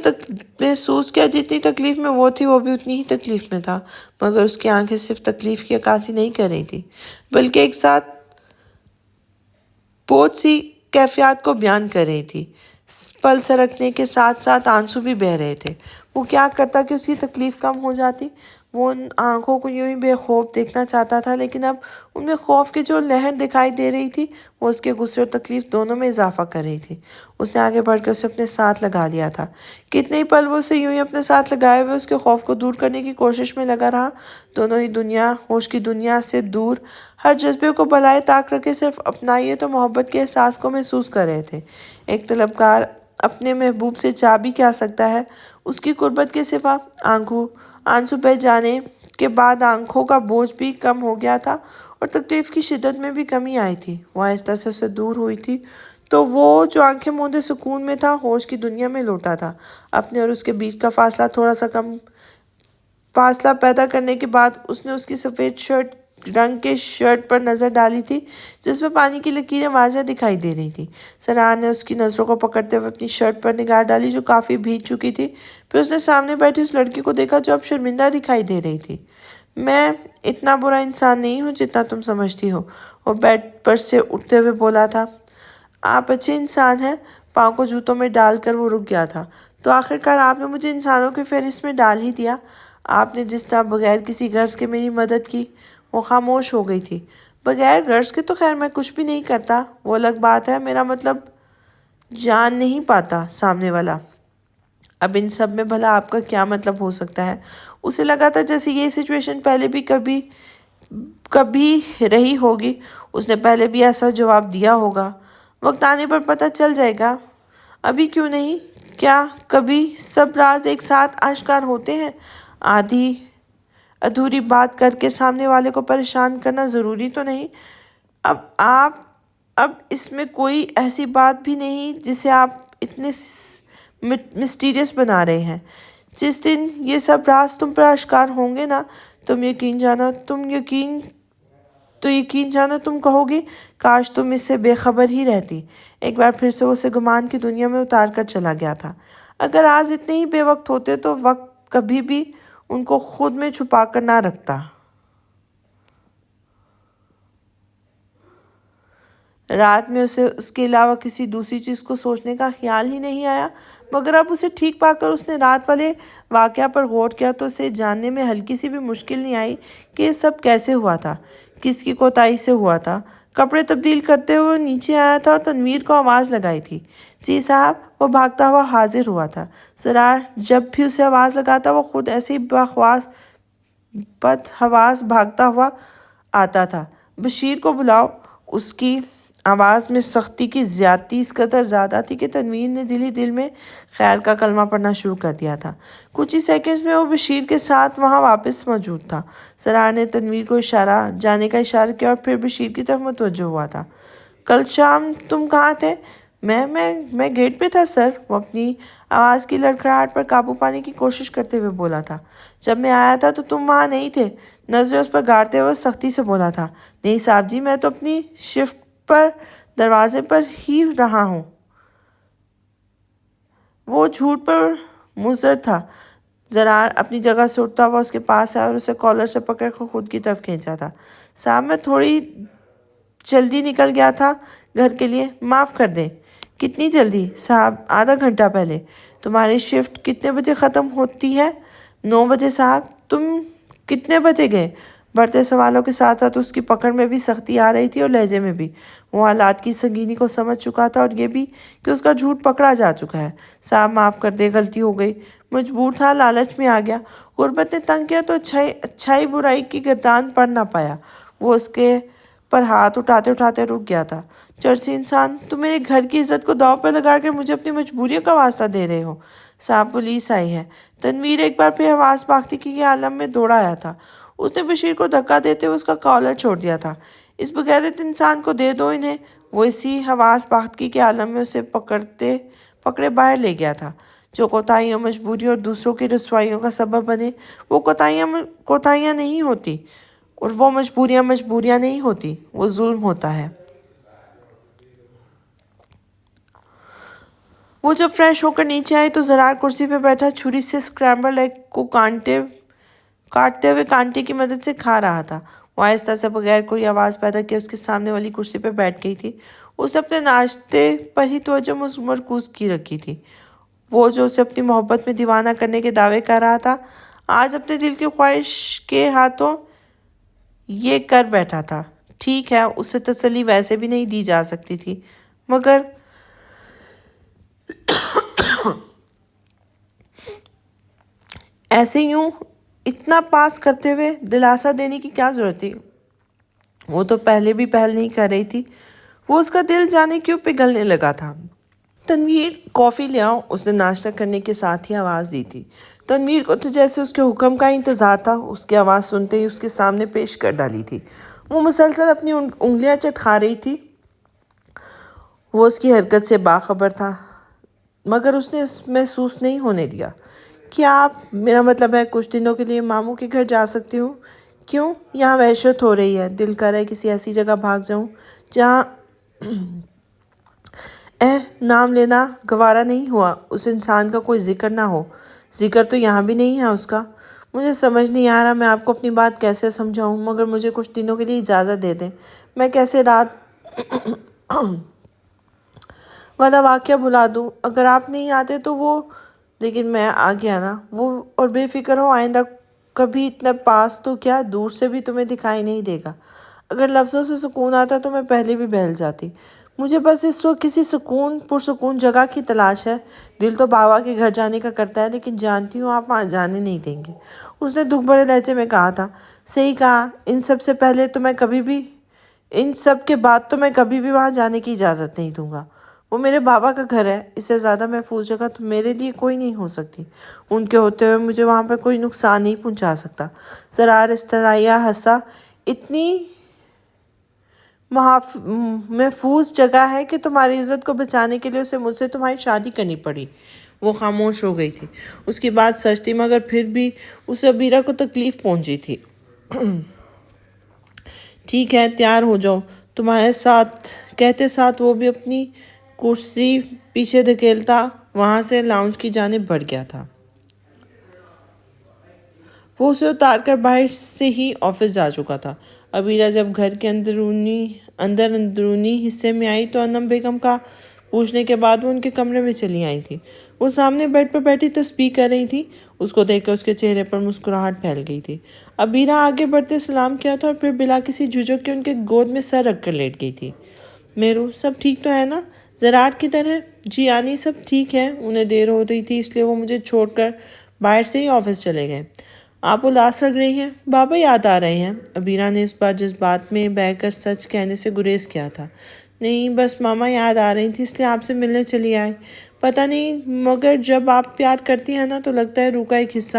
محسوس کیا جتنی تکلیف میں وہ تھی وہ بھی اتنی ہی تکلیف میں تھا، مگر اس کی آنکھیں صرف تکلیف کی عکاسی نہیں کر رہی تھی، بلکہ ایک ساتھ بہت سی کیفیات کو بیان کر رہی تھی۔ پل سرکنے کے ساتھ ساتھ آنسو بھی بہہ رہے تھے۔ وہ کیا کرتا کہ اس کی تکلیف کم ہو جاتی؟ وہ ان آنکھوں کو یوں ہی بے خوف دیکھنا چاہتا تھا، لیکن اب ان میں خوف کی جو لہر دکھائی دے رہی تھی وہ اس کے غصے اور تکلیف دونوں میں اضافہ کر رہی تھی۔ اس نے آگے بڑھ کے اسے اپنے ساتھ لگا لیا تھا۔ کتنے ہی پل وہ اسے یوں ہی اپنے ساتھ لگائے ہوئے اس کے خوف کو دور کرنے کی کوشش میں لگا رہا۔ دونوں ہی ہوش کی دنیا سے دور، ہر جذبے کو بالائے طاق رکھے صرف اپنائیت اور محبت کے احساس کو محسوس کر رہے تھے۔ ایک طلبگار اپنے محبوب سے چاہ بھی کیا سکتا ہے؟ اس کی قربت کے سوا آنسو بہہ جانے کے بعد آنکھوں کا بوجھ بھی کم ہو گیا تھا اور تکلیف کی شدت میں بھی کمی آئی تھی۔ وہ آہستہ سے اسے دور ہوئی تھی تو وہ جو آنکھیں موندے سکون میں تھا، ہوش کی دنیا میں لوٹا تھا۔ اپنے اور اس کے بیچ کا فاصلہ تھوڑا سا کم فاصلہ پیدا کرنے کے بعد اس نے اس کی سفید رنگ کے شرٹ پر نظر ڈالی تھی جس میں پانی کی لکیریں واضح دکھائی دے رہی تھیں۔ سرار نے اس کی نظروں کو پکڑتے ہوئے اپنی شرٹ پر نگاہ ڈالی جو کافی بھیگ چکی تھی۔ پھر اس نے سامنے بیٹھی اس لڑکی کو دیکھا جو اب شرمندہ دکھائی دے رہی تھی۔ میں اتنا برا انسان نہیں ہوں جتنا تم سمجھتی ہو، وہ بیڈ پر سے اٹھتے ہوئے بولا تھا۔ آپ اچھے انسان ہیں۔ پاؤں کو جوتوں میں ڈال کر وہ رک گیا تھا۔ تو آخرکار آپ نے مجھے انسانوں کی فہرست میں ڈال ہی دیا۔ آپ نے جس طرح بغیر کسی غرض کے میری مدد کی۔ وہ خاموش ہو گئی تھی۔ بغیر غرض کے تو خیر میں کچھ بھی نہیں کرتا، وہ الگ بات ہے، میرا مطلب جان نہیں پاتا سامنے والا۔ اب ان سب میں بھلا آپ کا کیا مطلب ہو سکتا ہے؟ اسے لگا تھا جیسے یہ سچویشن پہلے بھی کبھی رہی ہوگی، اس نے پہلے بھی ایسا جواب دیا ہوگا۔ وقت آنے پر پتہ چل جائے گا۔ ابھی کیوں نہیں؟ کیا کبھی سب راز ایک ساتھ آشکار ہوتے ہیں؟ آدھی ادھوری بات کر کے سامنے والے کو پریشان کرنا ضروری تو نہیں۔ اب اس میں کوئی ایسی بات بھی نہیں جسے آپ اتنے مسٹیریس بنا رہے ہیں۔ جس دن یہ سب راز تم پر آشکار ہوں گے نا، تم یقین تو یقین جانا تم کہوگی کاش تم اس سے بے خبر ہی رہتی۔ ایک بار پھر سے اسے گمان کی دنیا میں اتار کر چلا گیا تھا۔ اگر آج اتنے ہی بے وقت ہوتے تو وقت کبھی بھی ان کو خود میں چھپا کر نہ رکھتا۔ رات میں اسے اس کے علاوہ کسی دوسری چیز کو سوچنے کا خیال ہی نہیں آیا، مگر اب اسے ٹھیک پا کر اس نے رات والے واقعہ پر غور کیا تو اسے جاننے میں ہلکی سی بھی مشکل نہیں آئی کہ یہ سب کیسے ہوا تھا، کس کی کوتاہی سے ہوا تھا۔ کپڑے تبدیل کرتے ہوئے نیچے آیا تھا اور تنویر کو آواز لگائی تھی۔ جی صاحب۔ وہ بھاگتا ہوا حاضر ہوا تھا۔ سرار جب بھی اسے آواز لگاتا وہ خود ایسے ہی بدحواس بھاگتا ہوا آتا تھا۔ بشیر کو بلاؤ۔ اس کی آواز میں سختی کی زیادتی اس قدر زیادہ تھی کہ تنویر نے دل ہی دل میں خیر کا کلمہ پڑھنا شروع کر دیا تھا۔ کچھ ہی سیکنڈز میں وہ بشیر کے ساتھ وہاں واپس موجود تھا۔ سرار نے تنویر کو جانے کا اشارہ کیا اور پھر بشیر کی طرف متوجہ ہوا تھا۔ کل شام تم کہاں تھے؟ میں گیٹ پہ تھا سر، وہ اپنی آواز کی لڑکھڑاہٹ پر قابو پانے کی کوشش کرتے ہوئے بولا تھا۔ جب میں آیا تھا تو تم وہاں نہیں تھے، نظریں اس پر گاڑتے ہوئے سختی سے بولا تھا۔ نہیں صاحب جی، میں تو اپنی شفٹ پر دروازے پر ہی رہا ہوں۔ وہ جھوٹ پر مضر تھا۔ زرار اپنی جگہ سے اٹھتا ہوا اس کے پاس آیا اور اسے کالر سے پکڑ کر خود کی طرف کھینچا تھا۔ صاحب میں تھوڑی جلدی نکل گیا تھا گھر کے لیے، معاف کر دیں۔ کتنی جلدی؟ صاحب آدھا گھنٹہ پہلے۔ تمہاری شفٹ کتنے بجے ختم ہوتی ہے؟ 9 بجے صاحب۔ تم کتنے بجے گئے؟ بڑھتے سوالوں کے ساتھ ساتھ اس کی پکڑ میں بھی سختی آ رہی تھی اور لہجے میں بھی۔ وہ حالات کی سنگینی کو سمجھ چکا تھا اور یہ بھی کہ اس کا جھوٹ پکڑا جا چکا ہے۔ صاحب معاف کر دے، غلطی ہو گئی، مجبور تھا، لالچ میں آ گیا۔ غربت نے تنگ کیا تو اچھائی برائی کی گردان پڑ نہ پایا۔ وہ اس کے پر ہاتھ اٹھاتے اٹھاتے رک گیا تھا۔ چرسی انسان، تم میرے گھر کی عزت کو داؤ پر لگا کر مجھے اپنی مجبوریوں کا واسطہ دے رہے ہو۔ صاحب پولیس آئی ہے۔ تنویر ایک بار پھر حواس باختگی کے عالم میں دوڑ آیا تھا۔ اس نے بشیر کو دھکا دیتے ہوئے اس کا کالر چھوڑ دیا تھا۔ اس بغیرت انسان کو دے دو انہیں۔ وہ اسی حواس باختگی کے عالم میں اسے پکڑے باہر لے گیا تھا۔ جو کوتاہیاں مجبوریوں اور دوسروں کی رسوائیوں کا سبب بنے وہ کوتاہیاں نہیں ہوتی، اور وہ مجبوریاں نہیں ہوتی، وہ ظلم ہوتا ہے۔ وہ جب فریش ہو کر نیچے آئی تو زرار کرسی پہ بیٹھا چھری سے اسکرامبل ایگ کو کاٹتے ہوئے کانٹے کی مدد سے کھا رہا تھا۔ وہ آہستہ سے بغیر کوئی آواز پیدا کیے اس کے سامنے والی کرسی پہ بیٹھ گئی تھی۔ اس نے اپنے ناشتے پر ہی توجہ مرکوز کی رکھی تھی۔ وہ جو اسے اپنی محبت میں دیوانہ کرنے کے دعوے کر رہا تھا، آج اپنے دل کی خواہش کے ہاتھوں یہ کر بیٹھا تھا۔ ٹھیک ہے، اسے تسلی ویسے بھی نہیں دی جا سکتی تھی، مگر ایسے یوں اتنا پاس کرتے ہوئے دلاسا دینے کی کیا ضرورت تھی؟ وہ تو پہلے بھی پہل نہیں کر رہی تھی۔ وہ اس کا دل جانے کیوں پگھلنے لگا تھا۔ تنویر کافی لے آؤ، اس نے ناشتہ کرنے کے ساتھ ہی آواز دی تھی۔ تنویر کو تو جیسے اس کے حکم کا انتظار تھا، اس کی آواز سنتے ہی اس کے سامنے پیش کر ڈالی تھی۔ وہ مسلسل اپنی انگلیاں چٹکا رہی تھی۔ وہ اس کی حرکت سے باخبر تھا، مگر اس نے محسوس نہیں ہونے دیا۔ کیا آپ، میرا مطلب ہے کچھ دنوں کے لیے ماموں کے گھر جا سکتی ہوں؟ کیوں؟ یہاں وحشت ہو رہی ہے، دل کر رہا ہے کسی ایسی جگہ بھاگ جاؤں جہاں نام لینا گوارا نہیں ہوا، اس انسان کا کوئی ذکر نہ ہو۔ ذکر تو یہاں بھی نہیں ہے اس کا۔ مجھے سمجھ نہیں آ رہا میں آپ کو اپنی بات کیسے سمجھاؤں، مگر مجھے کچھ دنوں کے لیے اجازت دے دیں۔ میں کیسے رات والا واقعہ بھلا دوں؟ اگر آپ نہیں آتے تو وہ، لیکن میں آ گیا نا وہ، اور بے فکر ہو، آئندہ کبھی اتنا پاس تو کیا دور سے بھی تمہیں دکھائی نہیں دے گا۔ اگر لفظوں سے سکون آتا تو میں پہلے بھی بہل جاتی۔ مجھے بس اس وقت کسی پرسکون جگہ کی تلاش ہے۔ دل تو بابا کے گھر جانے کا کرتا ہے، لیکن جانتی ہوں آپ وہاں جانے نہیں دیں گے، اس نے دکھ بھرے لہجے میں کہا تھا۔ صحیح کہا، ان سب کے بعد تو میں کبھی بھی وہاں جانے کی اجازت نہیں دوں گا۔ وہ میرے بابا کا گھر ہے، اس سے زیادہ محفوظ جگہ تو میرے لیے کوئی نہیں ہو سکتی۔ ان کے ہوتے ہوئے مجھے وہاں پر کوئی نقصان نہیں پہنچا سکتا۔ زرار استرائیہ ہنسا۔ اتنی محفوظ جگہ ہے کہ تمہاری عزت کو بچانے کے لیے اسے مجھ سے تمہاری شادی کرنی پڑی۔ وہ خاموش ہو گئی تھی۔ اس کی بات سچ تھی، مگر پھر بھی اسے ابیرہ کو تکلیف پہنچی تھی۔ ٹھیک ہے، تیار ہو جاؤ، تمہارے ساتھ کہتے ساتھ وہ بھی اپنی کرسی پیچھے دھکیلتا وہاں سے لاؤنج کی جانب بڑھ گیا تھا۔ وہ اسے اتار کر باہر سے ہی آفس جا چکا تھا۔ عبیرہ جب گھر کے اندرونی حصے میں آئی تو انم بیگم کا پوچھنے کے بعد وہ ان کے کمرے میں چلی آئی تھی۔ وہ سامنے بیڈ پر بیٹھی تسبیح کر رہی تھی۔ اس کو دیکھ کر اس کے چہرے پر مسکراہٹ پھیل گئی تھی۔ عبیرہ آگے بڑھتے سلام کیا تھا اور پھر بلا کسی جھجک کے ان کے گود میں سر رکھ کر لیٹ گئی تھی۔ میرو، سب ٹھیک تو ہے نا؟ زراعت کدھر ہے؟ جی آنی، سب ٹھیک ہے، انہیں دیر ہو رہی تھی اس لیے وہ مجھے چھوڑ کر باہر سے ہی آفس چلے گئے۔ آپ اداس لگ رہی ہیں، بابا یاد آ رہے ہیں؟ عبیرہ نے اس بار جذبات میں بہہ کر سچ کہنے سے گریز کیا تھا۔ نہیں، بس ماما یاد آ رہی تھی اس لیے آپ سے ملنے چلی آئی۔ پتہ نہیں، مگر جب آپ پیار کرتی ہیں نا تو لگتا ہے روح کا ایک حصہ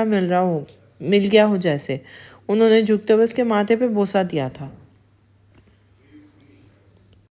مل گیا ہو جیسے۔ انہوں نے جھکتے ہوئے اس کے ماتھے پہ بوسہ دیا تھا۔